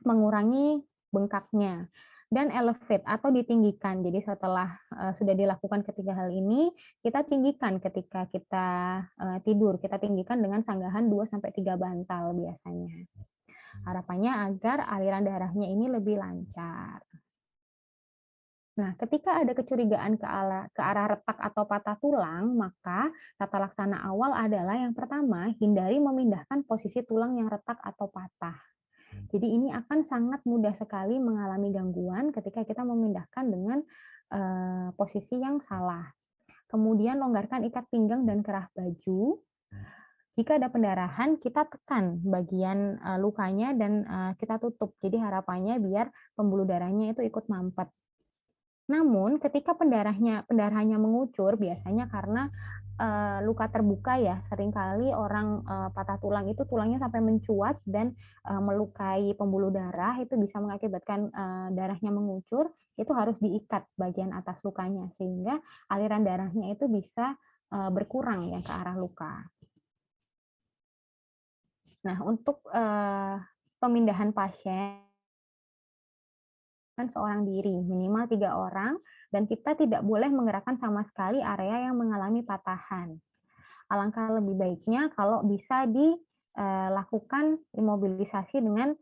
mengurangi bengkaknya. Dan elevate atau ditinggikan. Jadi setelah sudah dilakukan ketiga hal ini, kita tinggikan ketika kita tidur. Kita tinggikan dengan sanggahan 2-3 bantal biasanya. Harapannya agar aliran darahnya ini lebih lancar. Nah, ketika ada kecurigaan ke arah retak atau patah tulang, maka tata laksana awal adalah yang pertama, hindari memindahkan posisi tulang yang retak atau patah. Jadi ini akan sangat mudah sekali mengalami gangguan ketika kita memindahkan dengan posisi yang salah. Kemudian longgarkan ikat pinggang dan kerah baju. Jika ada pendarahan, kita tekan bagian lukanya dan kita tutup. Jadi harapannya biar pembuluh darahnya itu ikut mampet. Namun ketika pendarahannya mengucur, biasanya karena luka terbuka ya, seringkali orang patah tulang itu tulangnya sampai mencuat dan melukai pembuluh darah, itu bisa mengakibatkan darahnya mengucur, itu harus diikat bagian atas lukanya sehingga aliran darahnya itu bisa berkurang ya ke arah luka. Nah, untuk pemindahan pasien seorang diri, minimal 3 orang, dan kita tidak boleh menggerakkan sama sekali area yang mengalami patahan. Alangkah lebih baiknya kalau bisa dilakukan imobilisasi dengan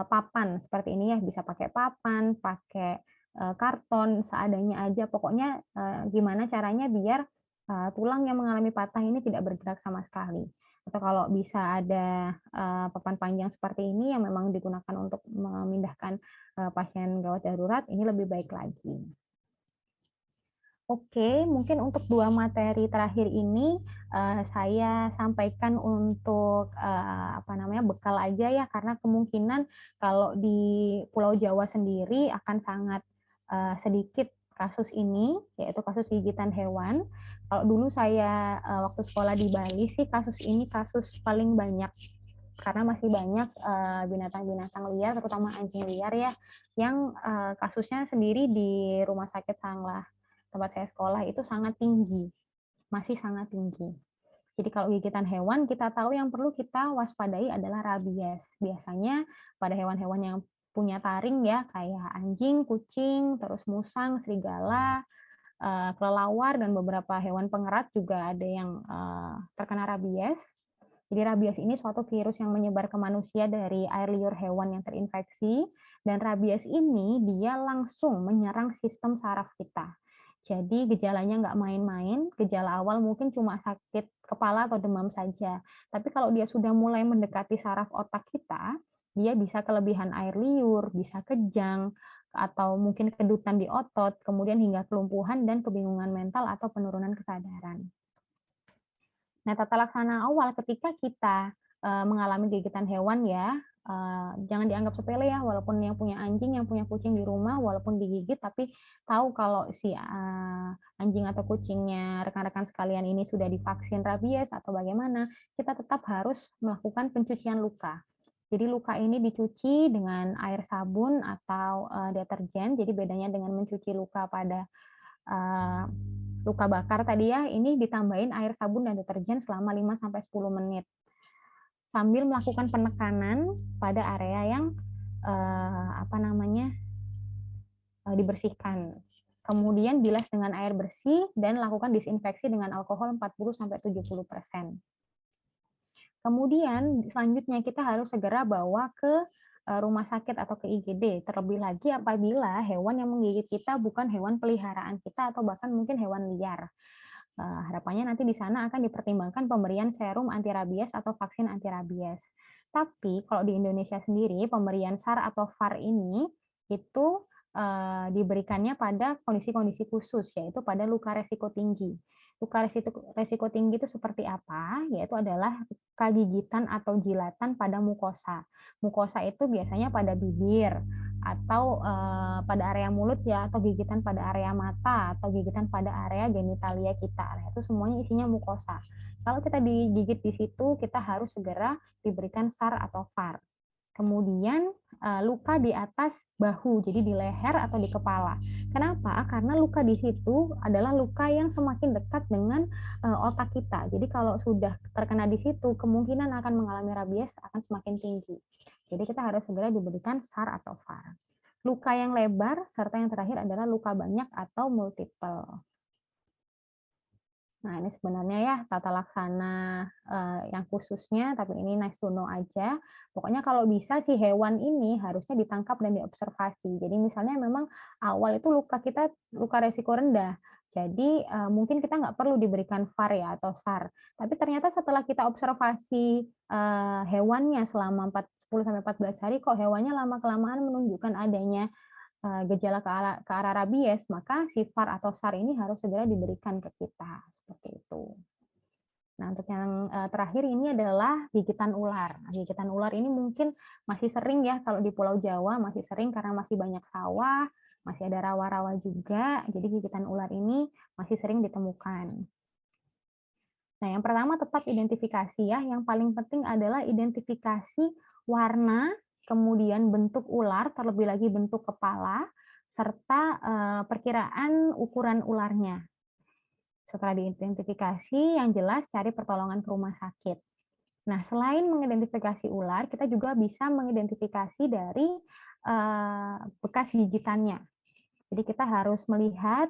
papan seperti ini ya, bisa pakai papan, pakai karton, seadanya aja. Pokoknya gimana caranya biar tulang yang mengalami patah ini tidak bergerak sama sekali. Atau kalau bisa ada papan panjang seperti ini yang memang digunakan untuk memindahkan pasien gawat darurat, ini lebih baik lagi. Oke, mungkin untuk 2 materi terakhir ini saya sampaikan untuk bekal aja ya, karena kemungkinan kalau di Pulau Jawa sendiri akan sangat sedikit kasus ini, yaitu kasus gigitan hewan. Kalau dulu saya waktu sekolah di Bali sih kasus ini kasus paling banyak, karena masih banyak binatang-binatang liar, terutama anjing liar ya, yang kasusnya sendiri di Rumah Sakit Sanglah tempat saya sekolah itu sangat tinggi, masih sangat tinggi. Jadi kalau gigitan hewan, kita tahu yang perlu kita waspadai adalah rabies. Biasanya pada hewan-hewan yang punya taring ya, kayak anjing, kucing, terus musang, serigala, kelelawar, dan beberapa hewan pengerat juga ada yang terkena rabies. Jadi rabies ini suatu virus yang menyebar ke manusia dari air liur hewan yang terinfeksi, dan rabies ini dia langsung menyerang sistem saraf kita. Jadi gejalanya nggak main-main, gejala awal mungkin cuma sakit kepala atau demam saja. Tapi kalau dia sudah mulai mendekati saraf otak kita, dia bisa kelebihan air liur, bisa kejang, atau mungkin kedutan di otot, kemudian hingga kelumpuhan dan kebingungan mental atau penurunan kesadaran. Nah, tata laksana awal ketika kita mengalami gigitan hewan ya, Jangan dianggap sepele ya, walaupun yang punya anjing, yang punya kucing di rumah, walaupun digigit, tapi tahu kalau si anjing atau kucingnya rekan-rekan sekalian ini sudah divaksin rabies atau bagaimana, kita tetap harus melakukan pencucian luka. Jadi luka ini dicuci dengan air sabun atau deterjen. Jadi bedanya dengan mencuci luka pada luka bakar tadi ya, ini ditambahin air sabun dan deterjen selama 5-10 menit. Sambil melakukan penekanan pada area yang dibersihkan. Kemudian bilas dengan air bersih dan lakukan disinfeksi dengan alkohol 40-70%. Kemudian selanjutnya kita harus segera bawa ke rumah sakit atau ke IGD. Terlebih lagi apabila hewan yang menggigit kita bukan hewan peliharaan kita atau bahkan mungkin hewan liar. Harapannya nanti di sana akan dipertimbangkan pemberian serum anti rabies atau vaksin anti rabies. Tapi kalau di Indonesia sendiri pemberian SAR atau VAR ini itu diberikannya pada kondisi-kondisi khusus, yaitu pada luka resiko tinggi. Luka resiko tinggi itu seperti apa? Yaitu adalah luka gigitan atau jilatan pada mukosa. Mukosa itu biasanya pada bibir, atau pada area mulut ya, atau gigitan pada area mata, atau gigitan pada area genitalia kita. Nah, itu semuanya isinya mukosa. Kalau kita digigit di situ, kita harus segera diberikan SAR atau VAR. Kemudian luka di atas bahu, jadi di leher atau di kepala. Kenapa? Karena luka di situ adalah luka yang semakin dekat dengan otak kita. Jadi kalau sudah terkena di situ, kemungkinan akan mengalami rabies akan semakin tinggi. Jadi kita harus segera diberikan SAR atau VAR. Luka yang lebar, serta yang terakhir adalah luka banyak atau multiple. Nah, ini sebenarnya ya tata laksana yang khususnya, tapi ini nice to know aja. Pokoknya kalau bisa si hewan ini harusnya ditangkap dan diobservasi. Jadi misalnya memang awal itu luka kita luka resiko rendah. Jadi mungkin kita nggak perlu diberikan VAR ya atau SAR. Tapi ternyata setelah kita observasi hewannya selama 10-14 hari, kok hewannya lama-kelamaan menunjukkan adanya gejala ke arah rabies, maka si VAR atau SAR ini harus segera diberikan ke kita, seperti itu. Nah, untuk yang terakhir ini adalah gigitan ular. Nah, gigitan ular ini mungkin masih sering ya kalau di Pulau Jawa, masih sering karena masih banyak sawah, masih ada rawa-rawa juga, jadi gigitan ular ini masih sering ditemukan. Nah, yang pertama tetap identifikasi ya, yang paling penting adalah identifikasi warna, kemudian bentuk ular, terlebih lagi bentuk kepala, serta perkiraan ukuran ularnya. Setelah diidentifikasi, yang jelas cari pertolongan ke rumah sakit. Nah, selain mengidentifikasi ular, kita juga bisa mengidentifikasi dari bekas gigitannya. Jadi kita harus melihat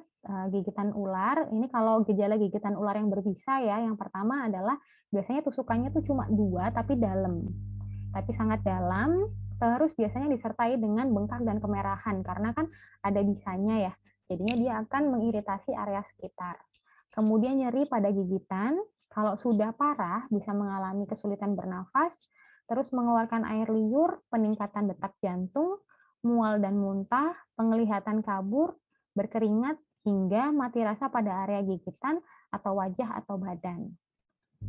gigitan ular. Ini kalau gejala gigitan ular yang berbisa ya, yang pertama adalah biasanya tusukannya tuh cuma 2 tapi dalam. Tapi sangat dalam, terus biasanya disertai dengan bengkak dan kemerahan karena kan ada bisanya ya. Jadinya dia akan mengiritasi area sekitar. Kemudian nyeri pada gigitan, kalau sudah parah bisa mengalami kesulitan bernafas, terus mengeluarkan air liur, peningkatan detak jantung, mual dan muntah, penglihatan kabur, berkeringat, hingga mati rasa pada area gigitan atau wajah atau badan.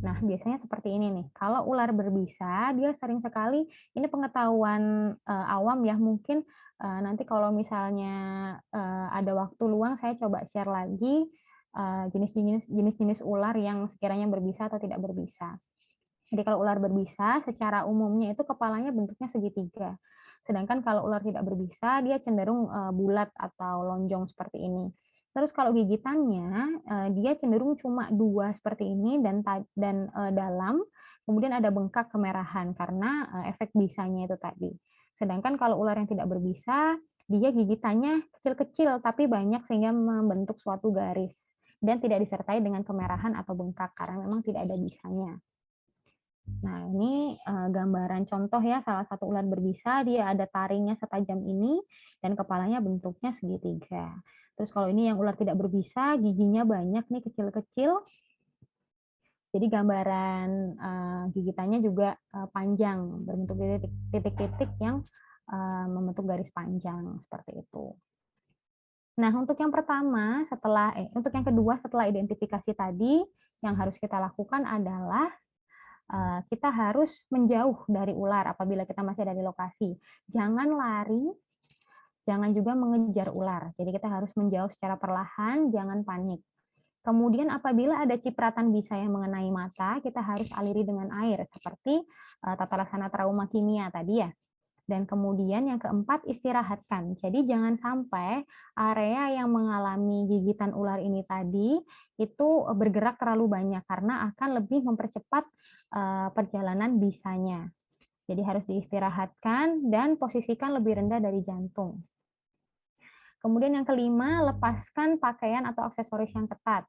Nah, biasanya seperti ini nih. Kalau ular berbisa, dia sering sekali, ini pengetahuan awam ya, mungkin nanti kalau misalnya ada waktu luang, saya coba share lagi jenis-jenis ular yang sekiranya berbisa atau tidak berbisa. Jadi kalau ular berbisa, secara umumnya itu kepalanya bentuknya segitiga. Sedangkan kalau ular tidak berbisa, dia cenderung bulat atau lonjong seperti ini. Terus kalau gigitannya, dia cenderung cuma 2 seperti ini dan dalam, kemudian ada bengkak kemerahan karena efek bisanya itu tadi. Sedangkan kalau ular yang tidak berbisa, dia gigitannya kecil-kecil tapi banyak sehingga membentuk suatu garis dan tidak disertai dengan kemerahan atau bengkak karena memang tidak ada bisanya. Nah, ini gambaran contoh ya, salah satu ular berbisa, dia ada taringnya setajam ini, dan kepalanya bentuknya segitiga. Terus kalau ini yang ular tidak berbisa, giginya banyak nih, kecil-kecil. Jadi gambaran gigitannya juga panjang, berbentuk titik-titik yang membentuk garis panjang, seperti itu. Nah, untuk yang pertama, untuk yang kedua setelah identifikasi tadi, yang harus kita lakukan adalah kita harus menjauh dari ular apabila kita masih ada di lokasi. Jangan lari, jangan juga mengejar ular. Jadi kita harus menjauh secara perlahan, jangan panik. Kemudian apabila ada cipratan bisa yang mengenai mata, kita harus aliri dengan air, seperti tata laksana trauma kimia tadi ya. Dan kemudian yang keempat, istirahatkan. Jadi jangan sampai area yang mengalami gigitan ular ini tadi itu bergerak terlalu banyak, karena akan lebih mempercepat perjalanan bisanya. Jadi harus diistirahatkan dan posisikan lebih rendah dari jantung. Kemudian yang kelima, lepaskan pakaian atau aksesoris yang ketat.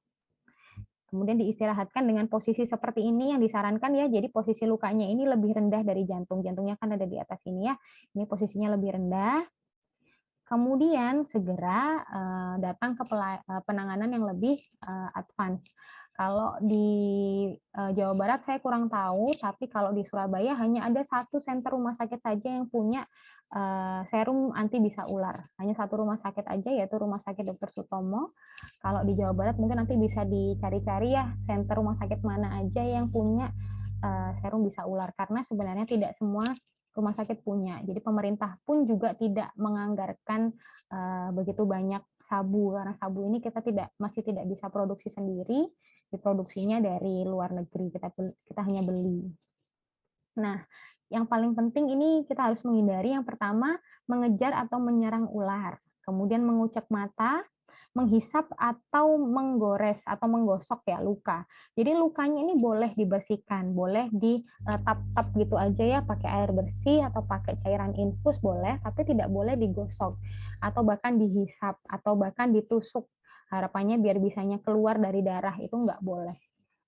Kemudian diistirahatkan dengan posisi seperti ini yang disarankan ya. Jadi posisi lukanya ini lebih rendah dari jantung. Jantungnya kan ada di atas ini ya. Ini posisinya lebih rendah. Kemudian segera datang ke penanganan yang lebih advance. Kalau di Jawa Barat saya kurang tahu, tapi kalau di Surabaya hanya ada satu center rumah sakit saja yang punya serum anti bisa ular. Hanya satu rumah sakit aja, yaitu Rumah Sakit Dr. Sutomo. Kalau di Jawa Barat mungkin nanti bisa dicari-cari ya, center rumah sakit mana aja yang punya serum bisa ular. Karena sebenarnya tidak semua rumah sakit punya. Jadi pemerintah pun juga tidak menganggarkan begitu banyak sabu, karena sabu ini kita masih tidak bisa produksi sendiri, diproduksinya dari luar negeri, kita hanya beli. Nah, yang paling penting ini kita harus menghindari, yang pertama mengejar atau menyerang ular, kemudian mengucek mata, menghisap atau menggores atau menggosok ya luka. Jadi lukanya ini boleh dibersihkan, boleh ditap-tap gitu aja ya, pakai air bersih atau pakai cairan infus boleh, tapi tidak boleh digosok atau bahkan dihisap atau bahkan ditusuk. Harapannya biar bisanya keluar dari darah, itu nggak boleh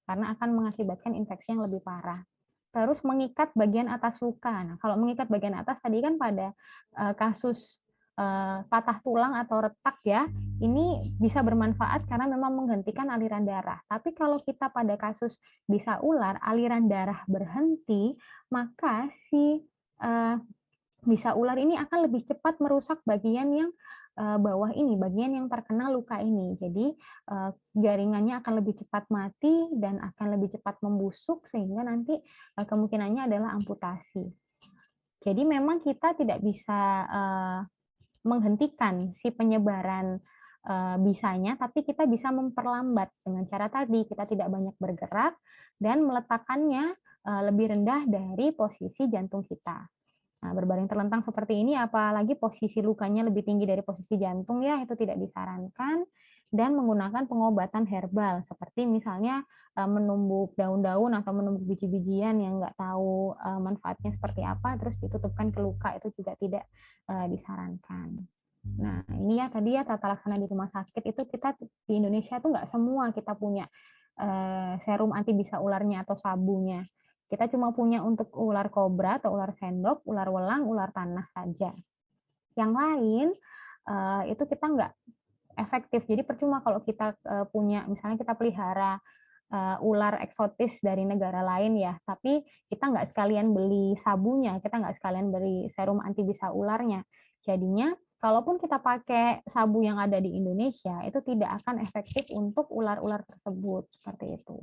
karena akan mengakibatkan infeksi yang lebih parah. Terus mengikat bagian atas luka. Nah, kalau mengikat bagian atas tadi kan pada kasus patah tulang atau retak ya, ini bisa bermanfaat karena memang menghentikan aliran darah. Tapi kalau kita pada kasus bisa ular, aliran darah berhenti, maka si bisa ular ini akan lebih cepat merusak bagian yang bawah ini, bagian yang terkena luka ini. Jadi jaringannya akan lebih cepat mati dan akan lebih cepat membusuk sehingga nanti kemungkinannya adalah amputasi. Jadi memang kita tidak bisa menghentikan si penyebaran bisanya, tapi kita bisa memperlambat dengan cara tadi kita tidak banyak bergerak dan meletakkannya lebih rendah dari posisi jantung kita. Nah, berbaring terlentang seperti ini, apalagi posisi lukanya lebih tinggi dari posisi jantung ya, itu tidak disarankan. Dan menggunakan pengobatan herbal, seperti misalnya menumbuk daun-daun atau menumbuk biji-bijian yang nggak tahu manfaatnya seperti apa, terus ditutupkan ke luka, itu juga tidak disarankan. Nah, ini ya tadi ya tata laksana di rumah sakit itu kita di Indonesia tuh nggak semua kita punya serum anti bisa ularnya atau sabunya. Kita cuma punya untuk ular kobra atau ular sendok, ular welang, ular tanah saja. Yang lain itu kita nggak efektif. Jadi percuma kalau kita punya, misalnya kita pelihara ular eksotis dari negara lain ya, tapi kita nggak sekalian beli sabunya, kita nggak sekalian beli serum anti bisa ularnya. Jadinya kalaupun kita pakai sabu yang ada di Indonesia, itu tidak akan efektif untuk ular-ular tersebut, seperti itu.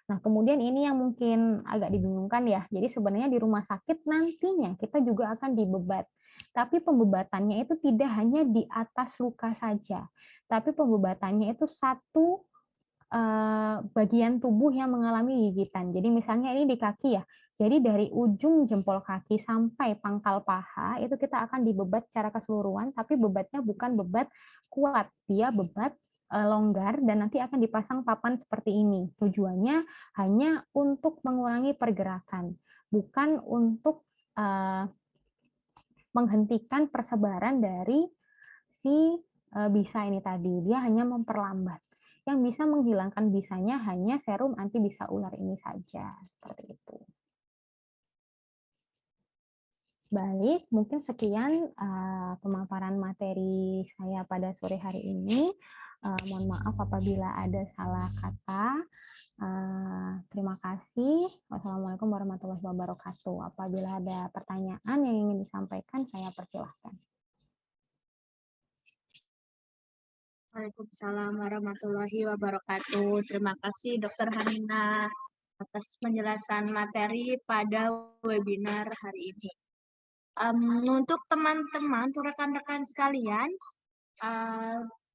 Nah, kemudian ini yang mungkin agak dibingungkan ya. Jadi sebenarnya di rumah sakit nantinya kita juga akan dibebat. Tapi pembebatannya itu tidak hanya di atas luka saja, tapi pembebatannya itu satu bagian tubuh yang mengalami gigitan. Jadi misalnya ini di kaki ya. Jadi dari ujung jempol kaki sampai pangkal paha itu kita akan dibebat secara keseluruhan, tapi bebatnya bukan bebat kuat, dia bebat longgar dan nanti akan dipasang papan seperti ini. Tujuannya hanya untuk mengurangi pergerakan, bukan untuk menghentikan persebaran dari si bisa ini tadi. Dia hanya memperlambat. Yang bisa menghilangkan bisanya hanya serum anti bisa ular ini saja. Seperti itu. Baik, mungkin sekian pemaparan materi saya pada sore hari ini. Mohon maaf apabila ada salah kata. Terima kasih. Wassalamualaikum warahmatullahi wabarakatuh. Apabila ada pertanyaan yang ingin disampaikan, saya persilahkan. Waalaikumsalam warahmatullahi wabarakatuh. Terima kasih Dokter Hanina atas penjelasan materi pada webinar hari ini. Untuk teman-teman, untuk rekan-rekan sekalian,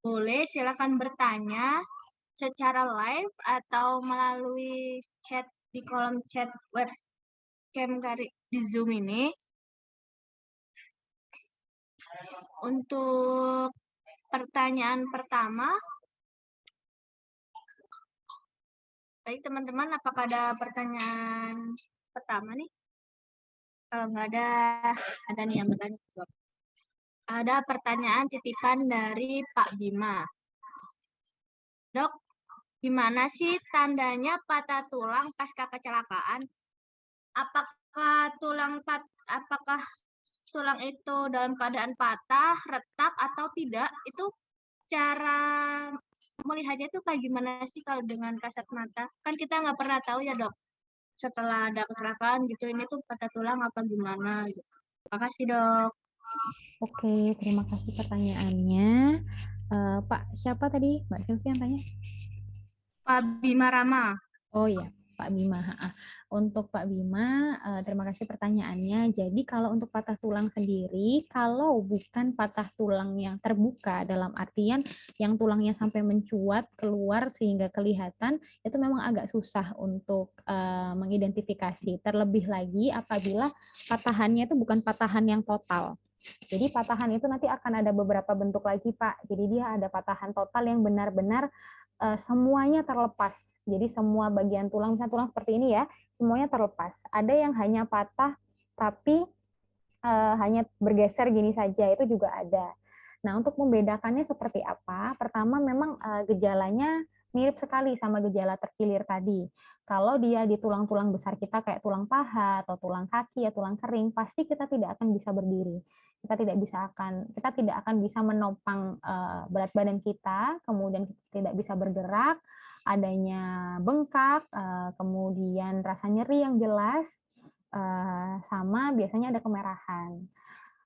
boleh silakan bertanya secara live atau melalui chat di kolom chat webcam di Zoom ini. Untuk pertanyaan pertama, baik teman-teman, apakah ada pertanyaan pertama nih? Kalau nggak ada nih yang bertanya. Ada pertanyaan titipan dari Pak Bima. Dok, gimana sih tandanya patah tulang pasca kecelakaan? Apakah tulang itu dalam keadaan patah, retak atau tidak? Itu cara melihatnya itu kayak gimana sih kalau dengan kasat mata? Kan kita nggak pernah tahu ya dok, setelah ada kecelakaan gitu, ini tuh patah tulang apa gimana gitu. Terima kasih dok. Oke, terima kasih pertanyaannya. Pak, siapa tadi? Mbak Sylvia yang tanya? Pak Bima Rama. Oh iya, Pak Bima. Untuk Pak Bima, terima kasih pertanyaannya. Jadi kalau untuk patah tulang sendiri, kalau bukan patah tulang yang terbuka dalam artian yang tulangnya sampai mencuat keluar sehingga kelihatan, itu memang agak susah untuk mengidentifikasi. Terlebih lagi apabila patahannya itu bukan patahan yang total. Jadi patahan itu nanti akan ada beberapa bentuk lagi, Pak. Jadi dia ada patahan total yang benar-benar semuanya terlepas. Jadi semua bagian tulang, misalnya tulang seperti ini ya, semuanya terlepas. Ada yang hanya patah tapi hanya bergeser gini saja, itu juga ada. Nah, untuk membedakannya seperti apa? Pertama memang gejalanya mirip sekali sama gejala terkilir tadi. Kalau dia di tulang-tulang besar kita kayak tulang paha atau tulang kaki ya tulang kering, pasti kita tidak akan bisa berdiri. Kita tidak akan bisa menopang berat badan kita, kemudian kita tidak bisa bergerak, adanya bengkak, kemudian rasa nyeri yang jelas, sama biasanya ada kemerahan.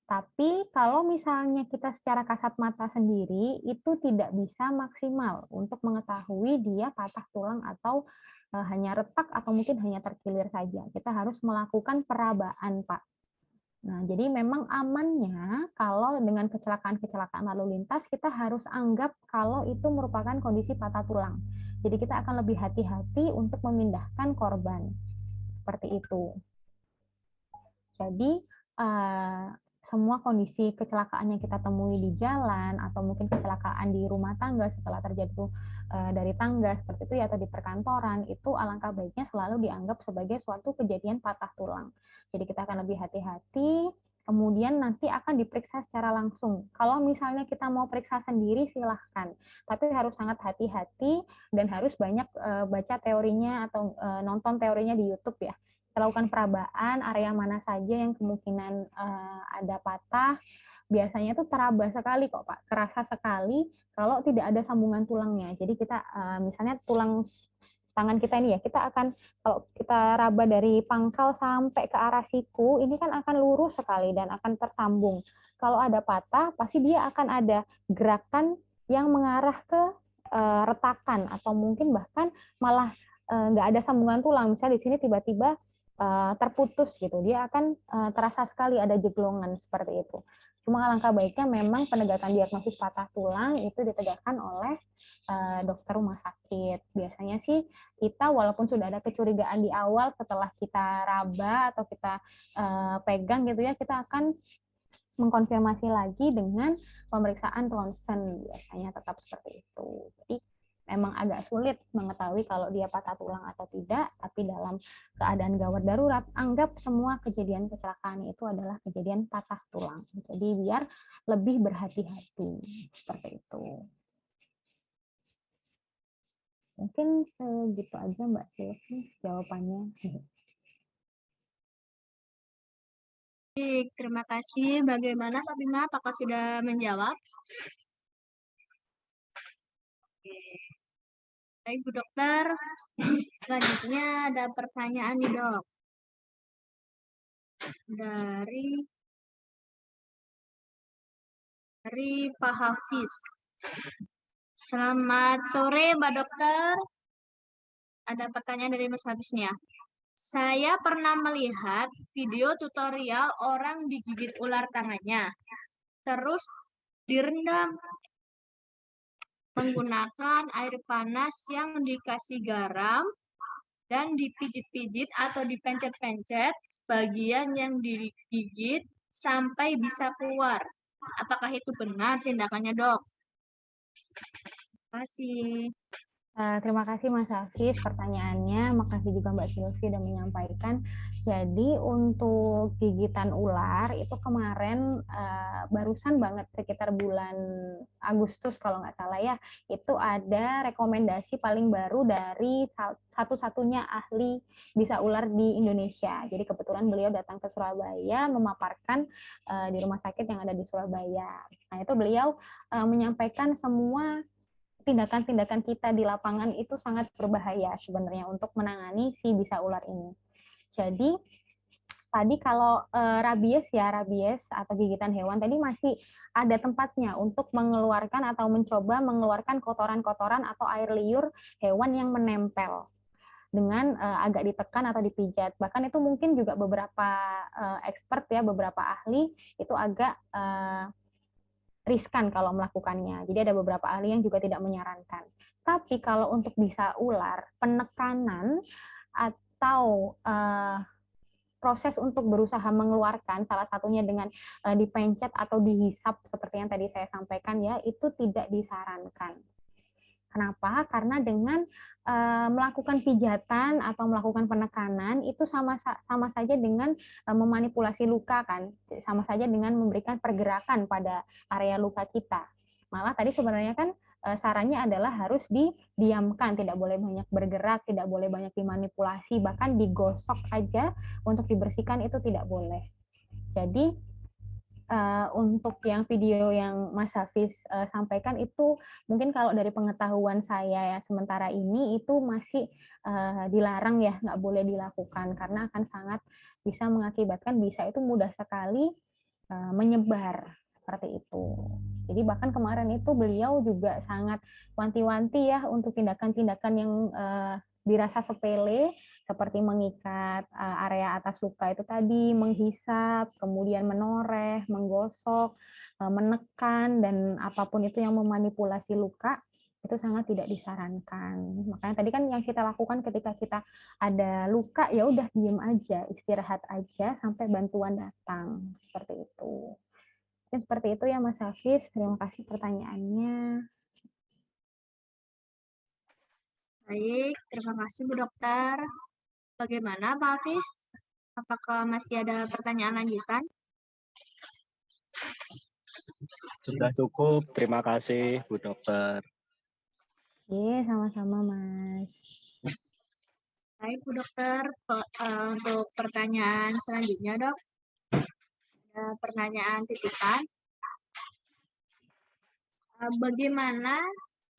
Tapi kalau misalnya kita secara kasat mata sendiri, itu tidak bisa maksimal untuk mengetahui dia patah tulang atau hanya retak atau mungkin hanya terkilir saja. Kita harus melakukan perabaan, Pak. Nah, jadi memang amannya kalau dengan kecelakaan-kecelakaan lalu lintas, kita harus anggap kalau itu merupakan kondisi patah tulang. Jadi kita akan lebih hati-hati untuk memindahkan korban. Seperti itu. Jadi, semua kondisi kecelakaan yang kita temui di jalan atau mungkin kecelakaan di rumah tangga setelah terjadi dari tangga seperti itu ya, atau di perkantoran, itu alangkah baiknya selalu dianggap sebagai suatu kejadian patah tulang. Jadi kita akan lebih hati-hati, kemudian nanti akan diperiksa secara langsung. Kalau misalnya kita mau periksa sendiri silahkan, tapi harus sangat hati-hati dan harus banyak baca teorinya atau nonton teorinya di YouTube ya. Kita lakukan perabaan area mana saja yang kemungkinan ada patah. Biasanya itu teraba sekali kok Pak, kerasa sekali kalau tidak ada sambungan tulangnya. Jadi kita misalnya tulang tangan kita ini ya, kita akan kalau kita raba dari pangkal sampai ke arah siku, ini kan akan lurus sekali dan akan tersambung. Kalau ada patah, pasti dia akan ada gerakan yang mengarah ke retakan atau mungkin bahkan malah nggak ada sambungan tulang. Misalnya di sini tiba-tiba terputus gitu, dia akan terasa sekali ada jeglongan seperti itu. Cuma alangkah baiknya memang penegakan diagnosis patah tulang itu ditegakkan oleh dokter rumah sakit. Biasanya sih kita walaupun sudah ada kecurigaan di awal setelah kita raba atau kita pegang gitu ya, kita akan mengkonfirmasi lagi dengan pemeriksaan ronsen, biasanya tetap seperti itu. Jadi memang agak sulit mengetahui kalau dia patah tulang atau tidak, tapi dalam keadaan gawat darurat, anggap semua kejadian kecelakaan itu adalah kejadian patah tulang. Jadi biar lebih berhati-hati, seperti itu. Mungkin segitu aja Mbak Silvi jawabannya. Baik, terima kasih. Bagaimana Pak Bima? Apakah sudah menjawab? Oke. Baik, Bu Dokter. Selanjutnya ada pertanyaan nih, Dok. Dari Pak Hafiz. Selamat sore, Mbak Dokter. ada pertanyaan dari Mas Hafiz nih ya. Saya pernah melihat video tutorial orang digigit ular tangannya, terus direndam menggunakan air panas yang dikasih garam dan dipijit-pijit atau dipencet-pencet bagian yang digigit sampai bisa keluar. Apakah itu benar tindakannya, Dok? Terima kasih. Terima kasih Mas Hafiz pertanyaannya. Makasih juga Mbak Silvi sudah menyampaikan. Jadi untuk gigitan ular itu kemarin barusan banget sekitar bulan Agustus kalau nggak salah ya, itu ada rekomendasi paling baru dari satu-satunya ahli bisa ular di Indonesia. Jadi kebetulan beliau datang ke Surabaya memaparkan di rumah sakit yang ada di Surabaya. Nah itu beliau menyampaikan semua tindakan-tindakan kita di lapangan itu sangat berbahaya sebenarnya untuk menangani si bisa ular ini. Jadi tadi kalau rabies atau gigitan hewan tadi masih ada tempatnya untuk mengeluarkan atau mencoba mengeluarkan kotoran-kotoran atau air liur hewan yang menempel dengan agak ditekan atau dipijat. Bahkan itu mungkin juga beberapa expert ya, beberapa ahli itu agak riskan kalau melakukannya. Jadi ada beberapa ahli yang juga tidak menyarankan. Tapi kalau untuk bisa ular, penekanan atau proses untuk berusaha mengeluarkan, salah satunya dengan dipencet atau dihisap seperti yang tadi saya sampaikan ya, itu tidak disarankan. Kenapa? Karena dengan melakukan pijatan atau melakukan penekanan itu sama saja dengan memanipulasi luka kan, sama saja dengan memberikan pergerakan pada area luka kita. Malah tadi sebenarnya kan sarannya adalah harus didiamkan, tidak boleh banyak bergerak, tidak boleh banyak dimanipulasi, bahkan digosok aja untuk dibersihkan itu tidak boleh. Jadi untuk yang video yang Mas Hafiz sampaikan itu mungkin kalau dari pengetahuan saya ya sementara ini itu masih dilarang ya, nggak boleh dilakukan karena akan sangat bisa mengakibatkan bisa itu mudah sekali menyebar seperti itu. Jadi bahkan kemarin itu beliau juga sangat wanti-wanti ya untuk tindakan-tindakan yang dirasa sepele seperti mengikat area atas luka itu tadi, menghisap, kemudian menoreh, menggosok, menekan, dan apapun itu yang memanipulasi luka, itu sangat tidak disarankan. Makanya tadi kan yang kita lakukan ketika kita ada luka, ya udah diem aja, istirahat aja sampai bantuan datang. Seperti itu. Mungkin seperti itu ya Mas Hafiz. Terima kasih pertanyaannya. Baik, terima kasih Bu Dokter. Bagaimana Pak Hafiz? Apakah masih ada pertanyaan lanjutan? Sudah cukup, terima kasih Bu Dokter. Iya, sama-sama Mas. Baik Bu Dokter, untuk pertanyaan selanjutnya Dok, ada pertanyaan titipan. Bagaimana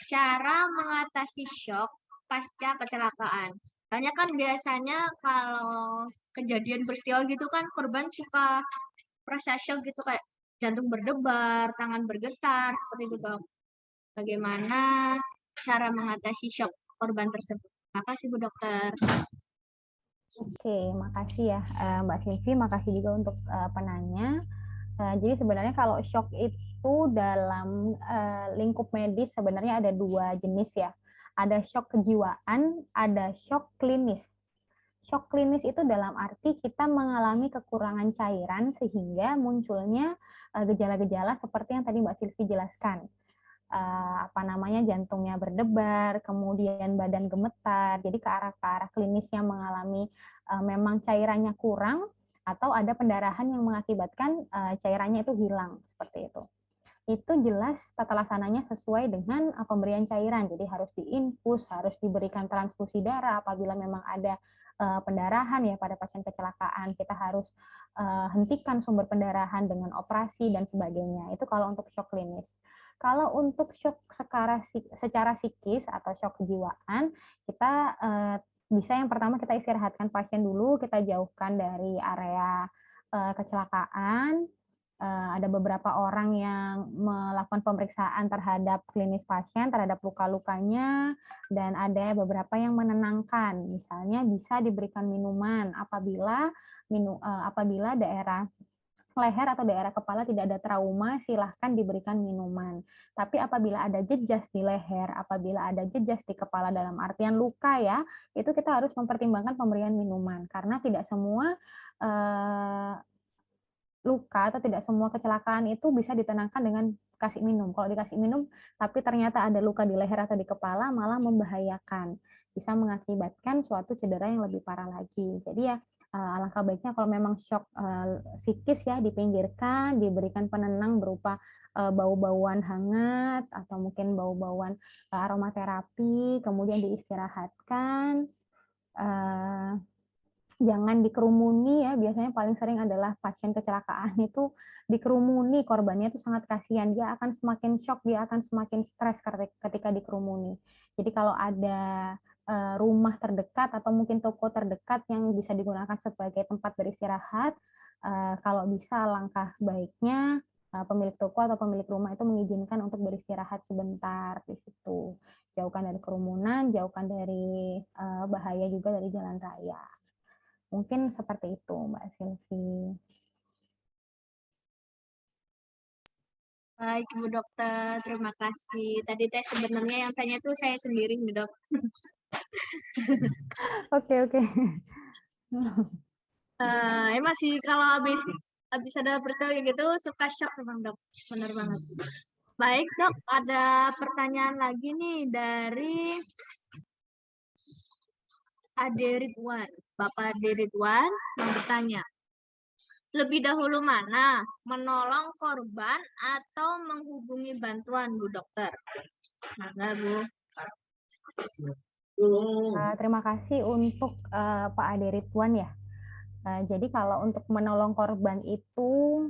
cara mengatasi shock pasca kecelakaan? Soalnya kan biasanya kalau kejadian peristiwa gitu kan korban suka merasa shock gitu kayak jantung berdebar, tangan bergetar, seperti itu Dok. Bagaimana cara mengatasi shock korban tersebut? Makasih Bu Dokter. Oke, makasih ya Mbak Silvi, makasih juga untuk penanya. Jadi sebenarnya kalau shock itu dalam lingkup medis sebenarnya ada dua jenis ya. Ada shock kejiwaan, ada shock klinis. Shock klinis itu dalam arti kita mengalami kekurangan cairan sehingga munculnya gejala-gejala seperti yang tadi Mbak Silvi jelaskan. Jantungnya berdebar, kemudian badan gemetar. Jadi ke arah klinisnya mengalami memang cairannya kurang atau ada pendarahan yang mengakibatkan cairannya itu hilang seperti itu. Itu jelas tata laksananya sesuai dengan pemberian cairan. Jadi harus diinfus, harus diberikan transfusi darah apabila memang ada pendarahan ya pada pasien kecelakaan. Kita harus hentikan sumber pendarahan dengan operasi dan sebagainya. Itu kalau untuk shock klinis. Kalau untuk shock secara psikis atau shock kejiwaan, kita bisa yang pertama kita istirahatkan pasien dulu, kita jauhkan dari area kecelakaan, ada beberapa orang yang melakukan pemeriksaan terhadap klinis pasien, terhadap luka-lukanya, dan ada beberapa yang menenangkan. Misalnya bisa diberikan minuman apabila daerah leher atau daerah kepala tidak ada trauma, silahkan diberikan minuman. Tapi apabila ada jejas di leher, apabila ada jejas di kepala dalam artian luka ya, itu kita harus mempertimbangkan pemberian minuman. Karena tidak semua luka atau tidak semua kecelakaan itu bisa ditenangkan dengan kasih minum. Kalau dikasih minum, tapi ternyata ada luka di leher atau di kepala, malah membahayakan. Bisa mengakibatkan suatu cedera yang lebih parah lagi. Jadi ya, alangkah baiknya kalau memang shock psikis ya, dipinggirkan, diberikan penenang berupa bau-bauan hangat, atau mungkin bau-bauan aromaterapi, kemudian diistirahatkan, jangan dikerumuni ya, biasanya paling sering adalah pasien kecelakaan itu dikerumuni, korbannya itu sangat kasihan, dia akan semakin shock, dia akan semakin stres ketika dikerumuni. Jadi kalau ada rumah terdekat atau mungkin toko terdekat yang bisa digunakan sebagai tempat beristirahat, kalau bisa langkah baiknya pemilik toko atau pemilik rumah itu mengizinkan untuk beristirahat sebentar di situ. Jauhkan dari kerumunan, jauhkan dari bahaya juga dari jalan raya. Mungkin seperti itu, Mbak Silvi. Baik, Bu Dokter. Terima kasih. Tadi sebenarnya yang tanya itu saya sendiri, nih, Dok. Oke. Masih kalau habis ada peristiwa gitu suka shock memang, Dok. Benar banget. Baik, Dok. Ada pertanyaan lagi nih dari Ade Ridwan. Bapak Ade Ridwan yang bertanya, lebih dahulu mana, menolong korban atau menghubungi bantuan, Bu Dokter? Mangga, Bu. Terima kasih untuk Pak Ade Ridwan ya. Jadi kalau untuk menolong korban itu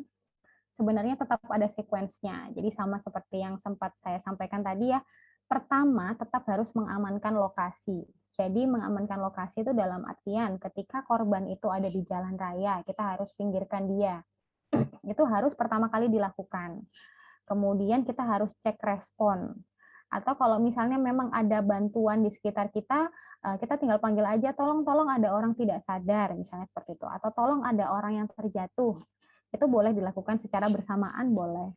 sebenarnya tetap ada sekuensnya. Jadi sama seperti yang sempat saya sampaikan tadi ya. Pertama, tetap harus mengamankan lokasi. Jadi mengamankan lokasi itu dalam artian ketika korban itu ada di jalan raya, kita harus pinggirkan dia. Itu harus pertama kali dilakukan. Kemudian kita harus cek respon. Atau kalau misalnya memang ada bantuan di sekitar kita, kita tinggal panggil aja, tolong ada orang tidak sadar, misalnya seperti itu. Atau tolong ada orang yang terjatuh. Itu boleh dilakukan secara bersamaan, boleh.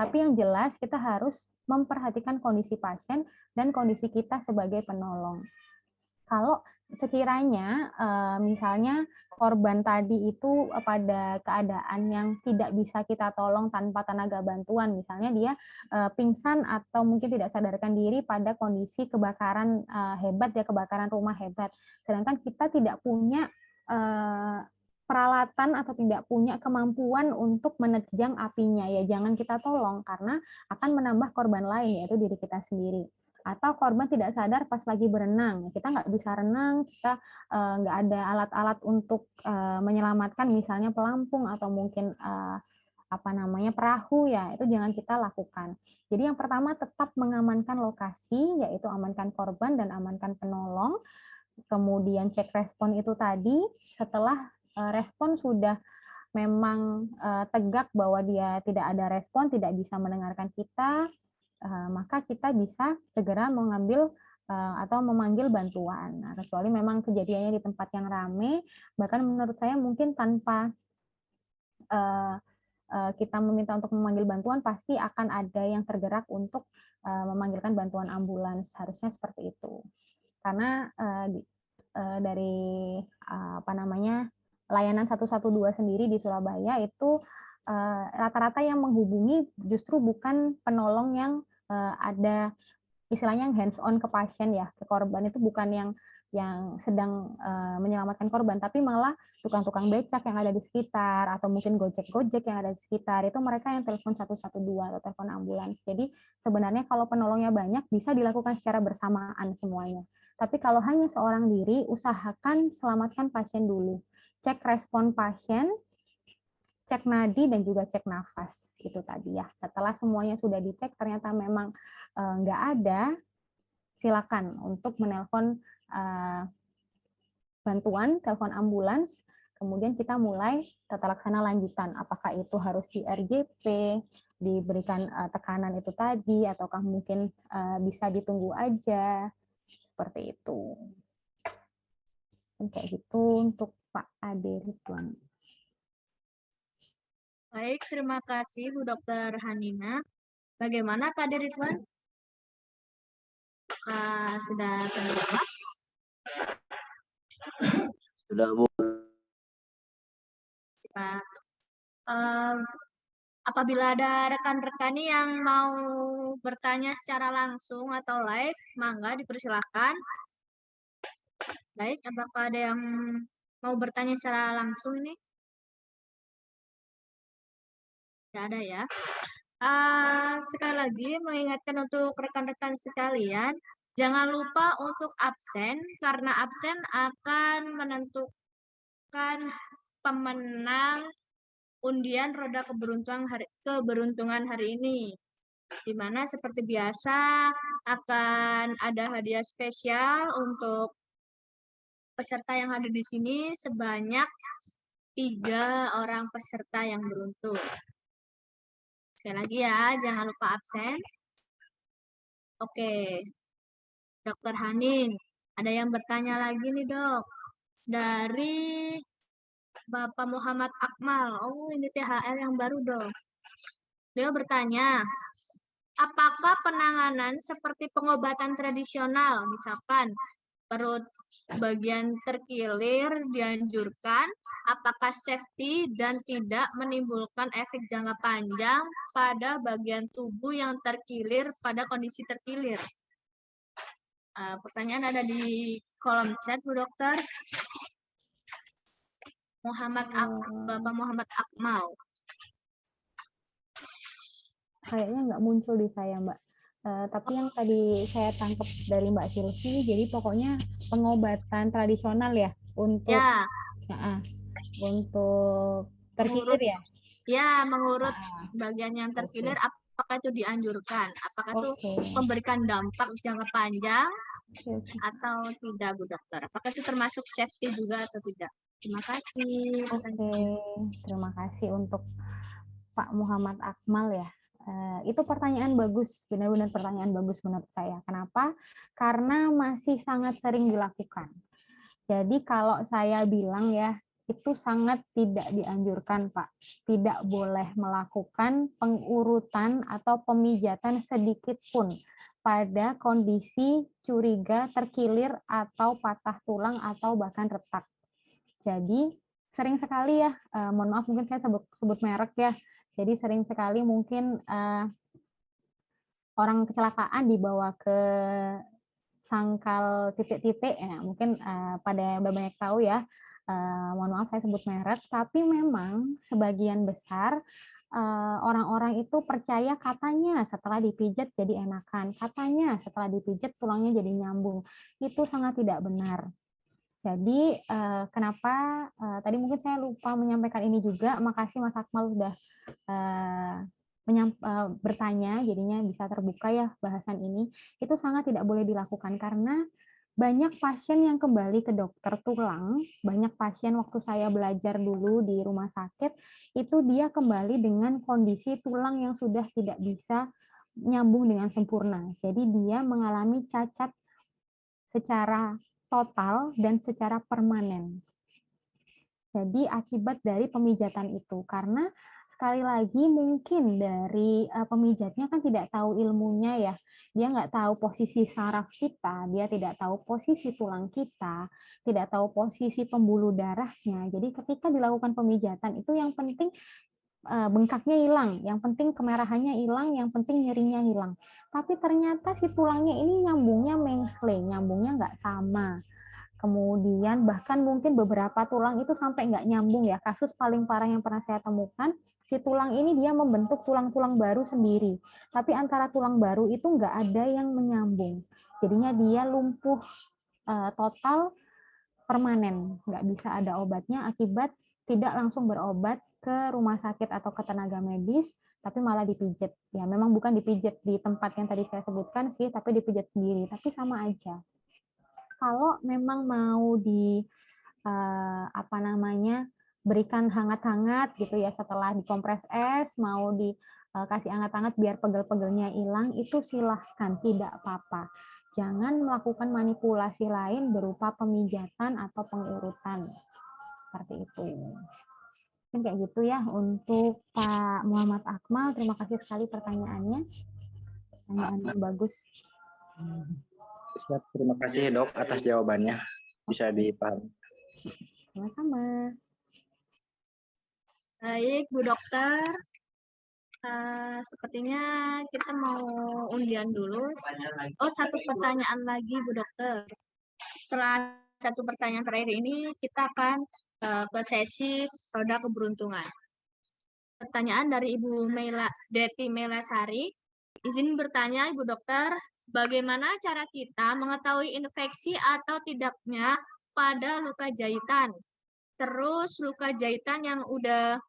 Tapi yang jelas kita harus memperhatikan kondisi pasien dan kondisi kita sebagai penolong. Kalau sekiranya misalnya korban tadi itu pada keadaan yang tidak bisa kita tolong tanpa tenaga bantuan, misalnya dia pingsan atau mungkin tidak sadarkan diri pada kondisi kebakaran hebat ya, kebakaran rumah hebat, sedangkan kita tidak punya peralatan atau tidak punya kemampuan untuk menerjang apinya, ya jangan kita tolong karena akan menambah korban lain, yaitu diri kita sendiri. Atau korban tidak sadar pas lagi berenang, kita nggak bisa renang, kita nggak ada alat-alat untuk menyelamatkan, misalnya pelampung atau mungkin perahu ya, itu jangan kita lakukan. Jadi yang pertama tetap mengamankan lokasi, yaitu amankan korban dan amankan penolong. Kemudian cek respon itu tadi, setelah respon sudah memang tegak bahwa dia tidak ada respon, tidak bisa mendengarkan kita, maka kita bisa segera mengambil atau memanggil bantuan. Nah, kecuali memang kejadiannya di tempat yang ramai, bahkan menurut saya mungkin tanpa kita meminta untuk memanggil bantuan, pasti akan ada yang tergerak untuk memanggilkan bantuan ambulans. Harusnya seperti itu. Karena dari layanan 112 sendiri di Surabaya itu rata-rata yang menghubungi justru bukan penolong yang ada istilahnya hands on ke pasien ya, ke korban, itu bukan yang sedang menyelamatkan korban, tapi malah tukang-tukang becak yang ada di sekitar atau mungkin gojek-gojek yang ada di sekitar, itu mereka yang telepon 112 atau telepon ambulans. Jadi sebenarnya kalau penolongnya banyak bisa dilakukan secara bersamaan semuanya. Tapi kalau hanya seorang diri, usahakan selamatkan pasien dulu. Cek respon pasien, cek nadi, dan juga cek nafas. Itu tadi ya. Setelah semuanya sudah dicek, ternyata memang nggak ada, silakan untuk menelpon bantuan, telepon ambulans. Kemudian kita mulai tata laksana lanjutan. Apakah itu harus di RJP, diberikan tekanan itu tadi, ataukah mungkin bisa ditunggu aja, seperti itu. Kayak gitu untuk Pak Ade Ridwan. Baik, terima kasih Bu Dr. Hanina. Bagaimana Pak Ade Ridwan? Sudah terjawab? Sudah, Bu. Pak. Apabila ada rekan-rekan yang mau bertanya secara langsung atau live, mangga dipersilahkan. Baik, apakah ada yang mau bertanya secara langsung ini? Tidak ada ya. Sekali lagi mengingatkan untuk rekan-rekan sekalian, jangan lupa untuk absen, karena absen akan menentukan pemenang undian roda keberuntungan hari ini. Di mana seperti biasa akan ada hadiah spesial untuk peserta yang hadir di sini sebanyak 3 orang peserta yang beruntung. Sekali lagi ya, jangan lupa absen. Oke, Dokter Hanin, ada yang bertanya lagi nih dok. Dari Bapak Muhammad Akmal, oh ini THR yang baru dok. Dia bertanya, apakah penanganan seperti pengobatan tradisional, misalkan perut bagian terkilir dianjurkan, apakah safety dan tidak menimbulkan efek jangka panjang pada bagian tubuh yang terkilir pada kondisi terkilir? Pertanyaan ada di kolom chat, Bu Dokter. Bapak Muhammad Akmal. Kayaknya nggak muncul di saya, Mbak. Tapi yang tadi saya tangkap dari Mbak Silvi, jadi pokoknya pengobatan tradisional ya untuk untuk terkilir ya. Ya, mengurut bagian yang terkilir, apakah itu dianjurkan? Apakah itu memberikan dampak jangka panjang atau tidak, Bu Dokter? Apakah itu termasuk safety juga atau tidak? Terima kasih. Terima kasih untuk Pak Muhammad Akmal ya. Itu pertanyaan bagus, benar-benar pertanyaan bagus menurut saya. Kenapa? Karena masih sangat sering dilakukan. Jadi kalau saya bilang ya, itu sangat tidak dianjurkan, Pak. Tidak boleh melakukan pengurutan atau pemijatan sedikit pun pada kondisi curiga terkilir atau patah tulang atau bahkan retak. Jadi sering sekali ya, mohon maaf mungkin saya sebut merek ya. Jadi sering sekali mungkin orang kecelakaan dibawa ke sangkal titik-titik, ya, mungkin pada banyak tahu ya. Mohon maaf saya sebut merek, tapi memang sebagian besar orang-orang itu percaya katanya setelah dipijat jadi enakan, katanya setelah dipijat tulangnya jadi nyambung. Itu sangat tidak benar. Jadi kenapa tadi mungkin saya lupa menyampaikan ini juga, makasih Mas Akmal sudah bertanya, jadinya bisa terbuka ya bahasan ini. Itu sangat tidak boleh dilakukan karena banyak pasien yang kembali ke dokter tulang, banyak pasien waktu saya belajar dulu di rumah sakit, itu dia kembali dengan kondisi tulang yang sudah tidak bisa nyambung dengan sempurna. Jadi dia mengalami cacat secara total dan secara permanen. Jadi akibat dari pemijatan itu, karena sekali lagi mungkin dari pemijatnya kan tidak tahu ilmunya ya, dia nggak tahu posisi saraf kita, dia tidak tahu posisi tulang kita, tidak tahu posisi pembuluh darahnya. Jadi ketika dilakukan pemijatan itu yang penting bengkaknya hilang, yang penting kemerahannya hilang, yang penting nyerinya hilang. Tapi ternyata si tulangnya ini nyambungnya mengsle, nyambungnya nggak sama. Kemudian bahkan mungkin beberapa tulang itu sampai nggak nyambung ya. Kasus paling parah yang pernah saya temukan, si tulang ini dia membentuk tulang-tulang baru sendiri. Tapi antara tulang baru itu nggak ada yang menyambung. Jadinya dia lumpuh total permanen, nggak bisa ada obatnya akibat tidak langsung berobat ke rumah sakit atau ke tenaga medis, tapi malah dipijat. Ya, memang bukan dipijat di tempat yang tadi saya sebutkan sih, tapi dipijat sendiri. Tapi sama aja. Kalau memang mau berikan hangat-hangat gitu ya setelah dikompres es, mau dikasih hangat-hangat biar pegel-pegelnya hilang, itu silahkan, tidak apa-apa. Jangan melakukan manipulasi lain berupa pemijatan atau pengurutan. Seperti itu. Mungkin kayak gitu ya untuk Pak Muhammad Akmal. Terima kasih sekali pertanyaannya. Pertanyaan yang bagus. Siap, terima kasih Dok atas jawabannya. Bisa dipahami. Sama-sama. Baik, Bu Dokter. Sepertinya kita mau undian dulu. Oh, satu pertanyaan lagi, Bu Dokter. Setelah satu pertanyaan terakhir ini, kita akan ke sesi roda keberuntungan. Pertanyaan dari Ibu Deti Melasari. Izin bertanya, Ibu Dokter, bagaimana cara kita mengetahui infeksi atau tidaknya pada luka jahitan? Terus luka jahitan yang udah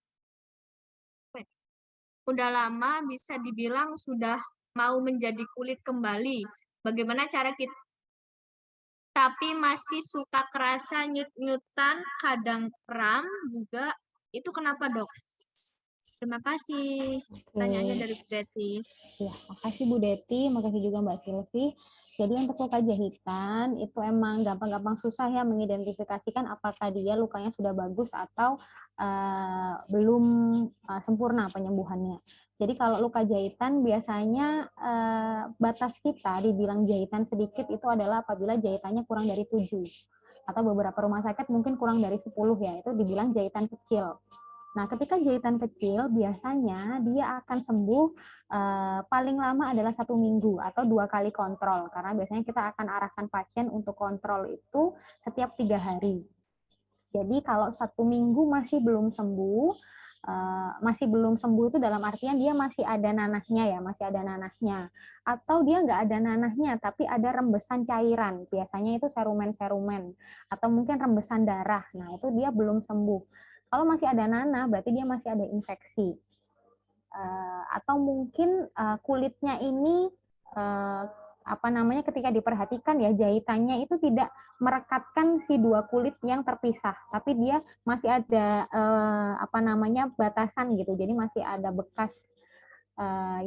lama bisa dibilang sudah mau menjadi kulit kembali. Bagaimana cara kita tapi masih suka kerasa nyut-nyutan, kadang kram juga. Itu kenapa, Dok? Terima kasih. Pertanyaannya dari Bu Deti. Ya, makasih Bu Deti, makasih juga Mbak Silvi. Jadi untuk luka jahitan itu emang gampang-gampang susah ya mengidentifikasikan apakah dia lukanya sudah bagus atau belum sempurna penyembuhannya. Jadi kalau luka jahitan biasanya batas kita dibilang jahitan sedikit itu adalah apabila jahitannya kurang dari 7. Atau beberapa rumah sakit mungkin kurang dari 10 ya, itu dibilang jahitan kecil. Nah, ketika jahitan kecil, biasanya dia akan sembuh paling lama adalah 1 minggu atau 2 kali kontrol. Karena biasanya kita akan arahkan pasien untuk kontrol itu setiap 3 hari. Jadi kalau 1 minggu masih belum sembuh itu dalam artian dia masih ada nanahnya ya, masih ada nanahnya. Atau dia nggak ada nanahnya, tapi ada rembesan cairan. Biasanya itu serumen-serumen. Atau mungkin rembesan darah. Nah, itu dia belum sembuh. Kalau masih ada nanah, berarti dia masih ada infeksi. Atau mungkin kulitnya ini ketika diperhatikan ya jahitannya itu tidak merekatkan si 2 kulit yang terpisah, tapi dia masih ada batasan gitu. Jadi masih ada bekas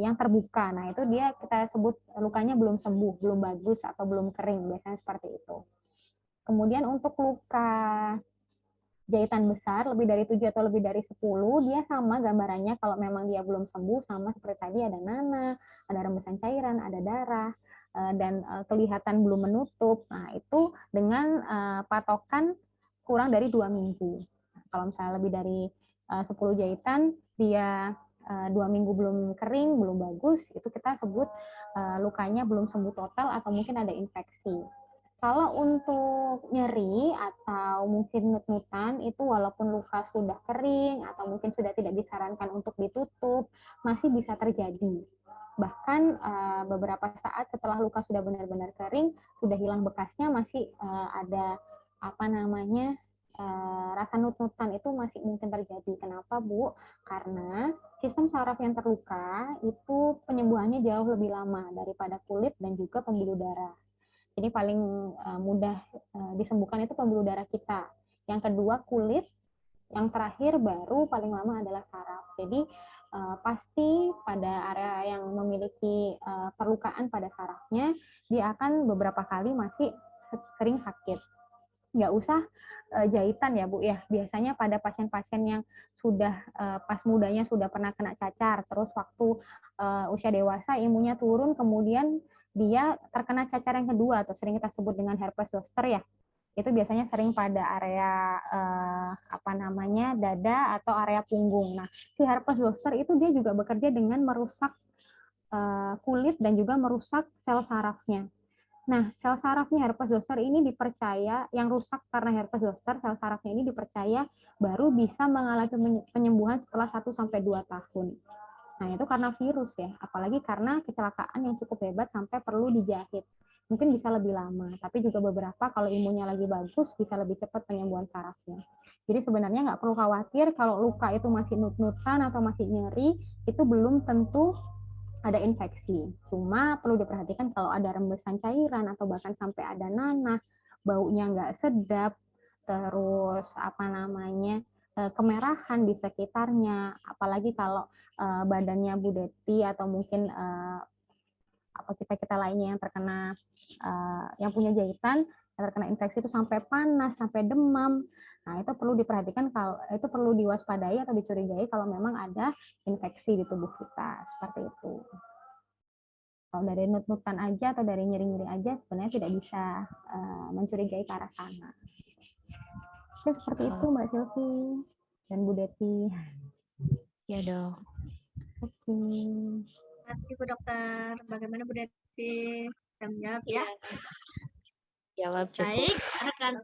yang terbuka. Nah, itu dia kita sebut lukanya belum sembuh, belum bagus atau belum kering, biasanya seperti itu. Kemudian untuk luka jahitan besar lebih dari 7 atau lebih dari 10, dia sama gambarannya kalau memang dia belum sembuh, sama seperti tadi ada nanah, ada rembesan cairan, ada darah, dan kelihatan belum menutup. Nah, itu dengan patokan kurang dari 2 minggu. Kalau misalnya lebih dari 10 jahitan, dia 2 minggu belum kering, belum bagus, itu kita sebut lukanya belum sembuh total atau mungkin ada infeksi. Kalau untuk nyeri atau mungkin nut-nutan itu walaupun luka sudah kering atau mungkin sudah tidak disarankan untuk ditutup, masih bisa terjadi. Bahkan beberapa saat setelah luka sudah benar-benar kering, sudah hilang bekasnya, masih ada rasa nut-nutan itu masih mungkin terjadi. Kenapa, Bu? Karena sistem saraf yang terluka itu penyembuhannya jauh lebih lama daripada kulit dan juga pembuluh darah. Jadi paling mudah disembuhkan itu pembuluh darah kita. Yang kedua kulit, yang terakhir baru paling lama adalah saraf. Jadi pasti pada area yang memiliki perlukaan pada sarafnya, dia akan beberapa kali masih sering sakit. Nggak usah jahitan ya Bu ya. Biasanya pada pasien-pasien yang sudah pas mudanya sudah pernah kena cacar, terus waktu usia dewasa imunnya turun, kemudian dia terkena cacar yang kedua atau sering kita sebut dengan herpes zoster ya. Itu biasanya sering pada area dada atau area punggung. Nah, si herpes zoster itu dia juga bekerja dengan merusak kulit dan juga merusak sel sarafnya. Nah, sel sarafnya herpes zoster ini dipercaya yang rusak karena herpes zoster, sel sarafnya ini dipercaya baru bisa mengalami penyembuhan setelah 1-2 tahun. Nah, itu karena virus ya, apalagi karena kecelakaan yang cukup hebat sampai perlu dijahit. Mungkin bisa lebih lama, tapi juga beberapa kalau imunnya lagi bagus bisa lebih cepat penyembuhan sarafnya. Jadi sebenarnya nggak perlu khawatir kalau luka itu masih nut-nutan atau masih nyeri, itu belum tentu ada infeksi. Cuma perlu diperhatikan kalau ada rembesan cairan atau bahkan sampai ada nanah, baunya nggak sedap, terus apa namanya kemerahan di sekitarnya, apalagi kalau badannya Bu Deti atau mungkin apa kita lainnya yang terkena yang punya jahitan yang terkena infeksi itu sampai panas, sampai demam. Nah, itu perlu diperhatikan, kalau itu perlu diwaspadai atau dicurigai kalau memang ada infeksi di tubuh kita, seperti itu. Kalau dari nut-nutan aja atau dari nyeri-nyeri aja sebenarnya tidak bisa mencurigai ke arah sana. Oke, seperti itu Mbak Silvi dan Bu Deti. Ya dok. Oke. Terima kasih Bu Dokter. Bagaimana Bu Deti? Bisa menjawab ya? Jawab cukup. Baik, rekan.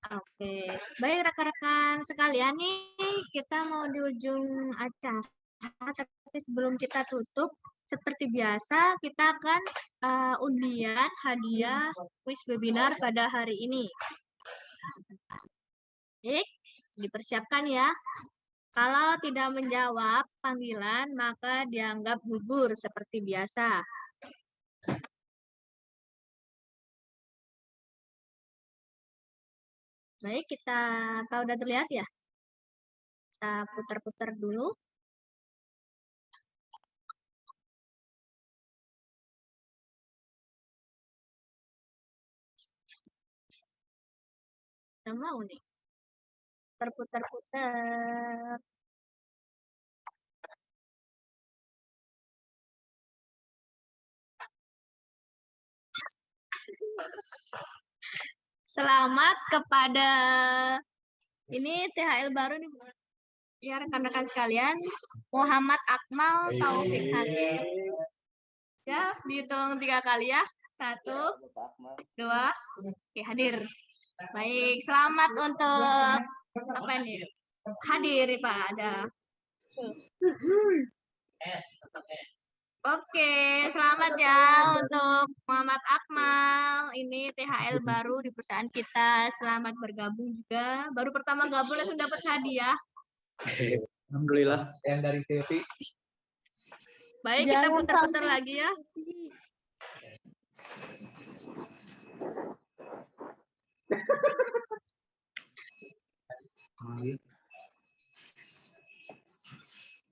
Oke. Baik rekan-rekan sekalian nih, kita mau di ujung acara. Tapi sebelum kita tutup, seperti biasa kita akan undian hadiah quiz webinar pada hari ini. Baik, dipersiapkan ya. Kalau tidak menjawab panggilan, maka dianggap gugur seperti biasa. Baik, kalau udah terlihat ya, kita putar-putar dulu. Udah mau nih. Putar-putar. Selamat kepada ini THL baru nih ya rekan-rekan sekalian, Muhammad Akmal Taufik Hadir. Ya, dihitung 3 kali ya. 1, 2, oke hadir. Baik, selamat untuk apa ini? Hadir Pak ada. Oke, selamat ya untuk Muhammad Akmal. Ini THL baru di perusahaan kita. Selamat bergabung juga. Baru pertama gabung langsung dapat hadiah. Alhamdulillah. Yang dari Silvi. Baik, kita putar-putar lagi ya.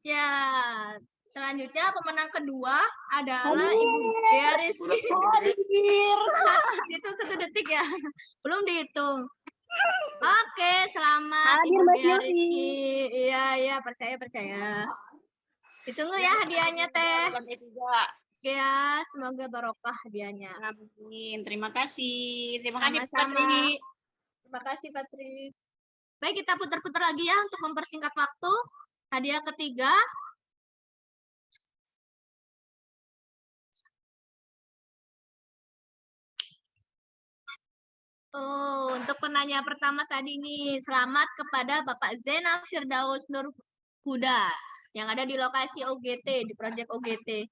Ya, selanjutnya pemenang kedua adalah Ibu Dea Rizky. Itu 1 detik ya, belum dihitung. Oke, selamat Ibu Dea Rizky. Iya, percaya. Ditunggu ya hadiahnya Teh. Oke ya, semoga barokah hadiahnya. Amin. Terima kasih. Terima kasih Sama-sama. Patri. Terima kasih Patri. Baik, kita putar-putar lagi ya untuk mempersingkat waktu. Hadiah ketiga. Oh, untuk penanya pertama tadi nih, selamat kepada Bapak Zainal Firdaus Nur Huda yang ada di lokasi OGT, di proyek OGT.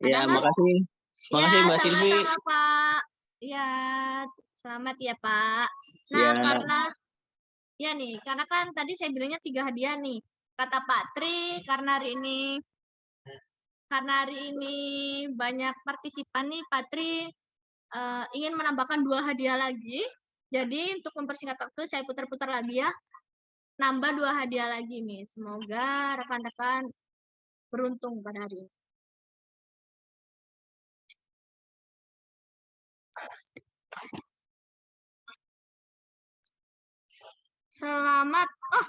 Ya, Ada kan? makasih. Makasih Ya, Mbak Silvi. sama-sama Pak. Ya, selamat ya Pak. Nah, Ya. karena kan tadi saya bilangnya 3 hadiah nih. Kata Pak Tri, karena hari ini banyak partisipan nih, Pak Tri ingin menambahkan 2 hadiah lagi. Jadi untuk mempersingkat waktu saya putar-putar lagi ya. Nambah 2 hadiah lagi nih. Semoga rekan-rekan beruntung pada hari ini. Selamat. Oh,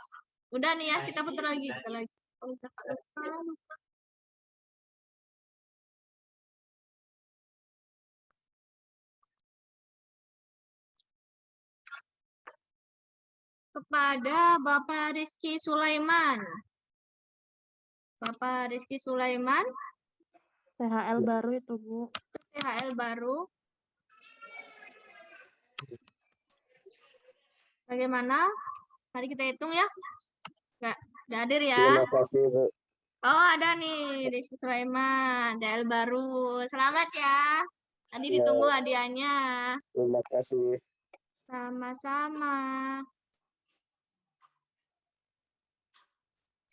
udah nih ya, kita putar lagi. Kepada Bapak Rizky Sulaiman. Bapak Rizky Sulaiman. THL baru itu, Bu. THL baru. Bagaimana? Mari kita hitung ya. Nggak hadir ya. Terima kasih, Bu. Oh, ada nih Rizky Sulaiman, THL baru. Selamat ya. Tadi ditunggu hadiahnya. Terima kasih. Sama-sama.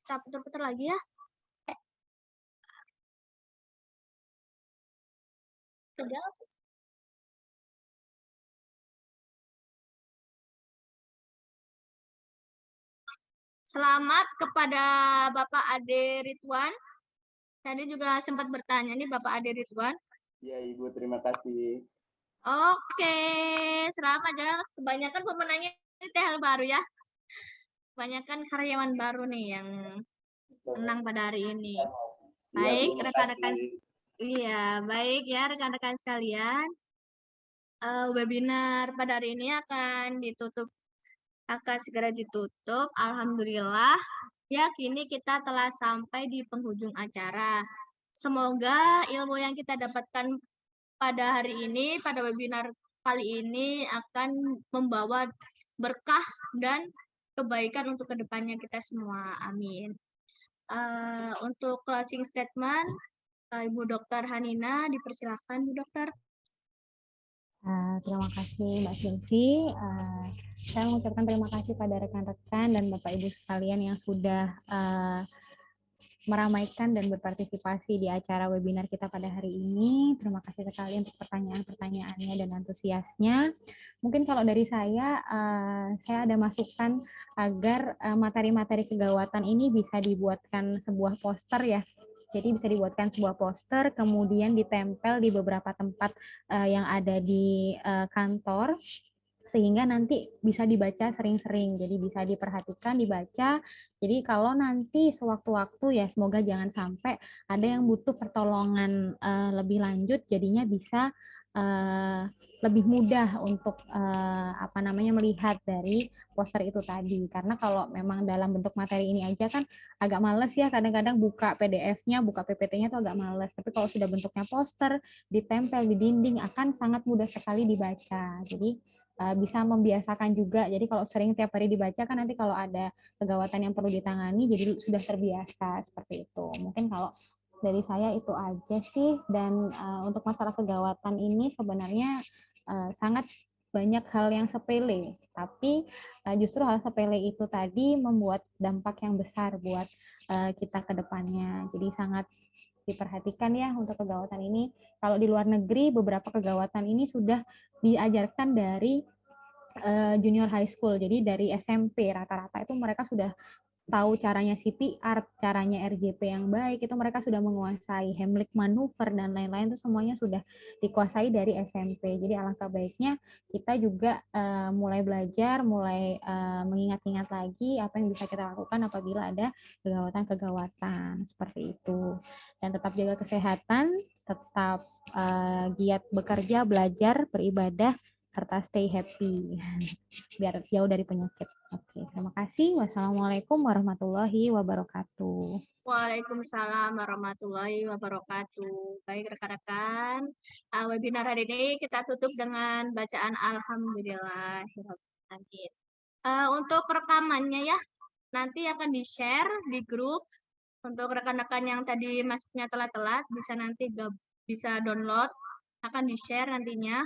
Kita putar-putar lagi ya. Sudah. Selamat kepada Bapak Ade Ridwan. Tadi juga sempat bertanya nih Bapak Ade Ridwan. Ya Ibu, terima kasih. Oke, selamat ya. Kebanyakan pemenangnya ini TL baru ya. Kebanyakan karyawan baru nih yang menang pada hari ini. Baik, rekan-rekan. Iya, baik ya rekan-rekan sekalian. Webinar pada hari ini akan segera ditutup. Alhamdulillah. Ya, kini kita telah sampai di penghujung acara. Semoga ilmu yang kita dapatkan pada hari ini, pada webinar kali ini akan membawa berkah dan kebaikan untuk kedepannya kita semua. Amin. Untuk closing statement, Ibu Dr. Hanina, dipersilakan Bu Dokter. Terima kasih Mbak Sylvie. Saya mengucapkan terima kasih pada rekan-rekan dan Bapak Ibu sekalian yang sudah meramaikan dan berpartisipasi di acara webinar kita pada hari ini. Terima kasih sekali untuk pertanyaan-pertanyaannya dan antusiasnya. Mungkin kalau dari saya ada masukan agar materi-materi kegawatan ini bisa dibuatkan sebuah poster ya. Jadi bisa dibuatkan sebuah poster, kemudian ditempel di beberapa tempat yang ada di kantor, sehingga nanti bisa dibaca sering-sering, jadi bisa diperhatikan, dibaca. Jadi kalau nanti sewaktu-waktu ya, semoga jangan sampai ada yang butuh pertolongan lebih lanjut, jadinya bisa lebih mudah untuk melihat dari poster itu tadi. Karena kalau memang dalam bentuk materi ini aja kan agak males ya, kadang-kadang buka PDF-nya, buka PPT-nya tuh agak males. Tapi kalau sudah bentuknya poster, ditempel di dinding akan sangat mudah sekali dibaca. Jadi bisa membiasakan juga. Jadi kalau sering tiap hari dibaca kan nanti kalau ada kegawatan yang perlu ditangani jadi sudah terbiasa seperti itu. Mungkin kalau dari saya itu aja sih. Dan untuk masalah kegawatan ini sebenarnya sangat banyak hal yang sepele, tapi justru hal sepele itu tadi membuat dampak yang besar buat kita ke depannya. Jadi sangat diperhatikan ya untuk kegawatan ini. Kalau di luar negeri beberapa kegawatan ini sudah diajarkan dari junior high school, jadi dari SMP rata-rata itu mereka sudah tahu caranya CPR, caranya RJP yang baik, itu mereka sudah menguasai Heimlich maneuver dan lain-lain, itu semuanya sudah dikuasai dari SMP. Jadi alangkah baiknya kita juga mulai belajar, mulai mengingat-ingat lagi apa yang bisa kita lakukan apabila ada kegawatan-kegawatan seperti itu. Dan tetap jaga kesehatan, tetap giat bekerja, belajar, beribadah, serta stay happy biar jauh dari penyakit. Oke, terima kasih. Wassalamualaikum warahmatullahi wabarakatuh. Waalaikumsalam warahmatullahi wabarakatuh. Baik rekan-rekan, webinar hari ini kita tutup dengan bacaan Alhamdulillahirrahmanirrahim. Untuk rekamannya ya, nanti akan di-share di grup. Untuk rekan-rekan yang tadi masuknya telat-telat, bisa nanti bisa download, akan di-share nantinya.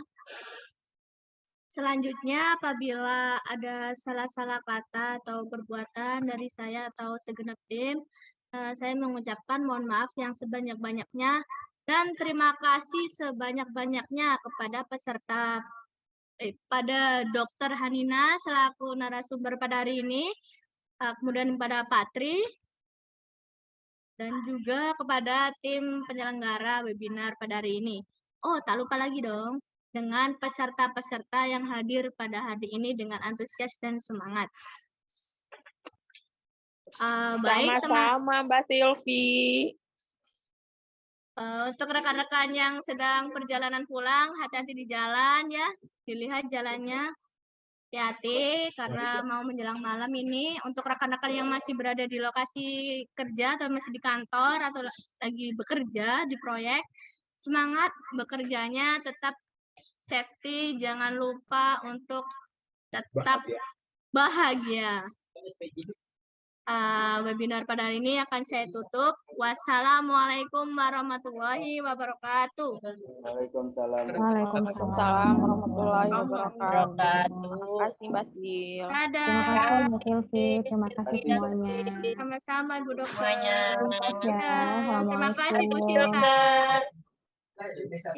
Selanjutnya, apabila ada salah-salah kata atau perbuatan dari saya atau segenap tim, saya mengucapkan mohon maaf yang sebanyak-banyaknya dan terima kasih sebanyak-banyaknya kepada pada Dr. Hanina selaku narasumber pada hari ini, kemudian pada Patri, dan juga kepada tim penyelenggara webinar pada hari ini. Oh, tak lupa lagi dong, dengan peserta-peserta yang hadir pada hari ini dengan antusias dan semangat. Baik, sama-sama Mbak Sylvie. Untuk rekan-rekan yang sedang perjalanan pulang, hati-hati di jalan ya, dilihat jalannya, hati-hati karena mau menjelang malam ini. Untuk rekan-rekan yang masih berada di lokasi kerja atau masih di kantor atau lagi bekerja di proyek, semangat bekerjanya, tetap safety, jangan lupa untuk tetap bahagia. Webinar pada hari ini akan saya tutup. Wassalamualaikum warahmatullahi wabarakatuh. Waalaikumsalam warahmatullahi wabarakatuh. Terima kasih Mbak Sil. Terima kasih Mbak Sylvie, terima kasih semuanya. Sama-sama Ibu Dokter. Terima kasih Bu Silka.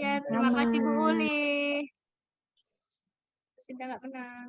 Ya, terima kasih Bu Uli. Sudah nggak pernah.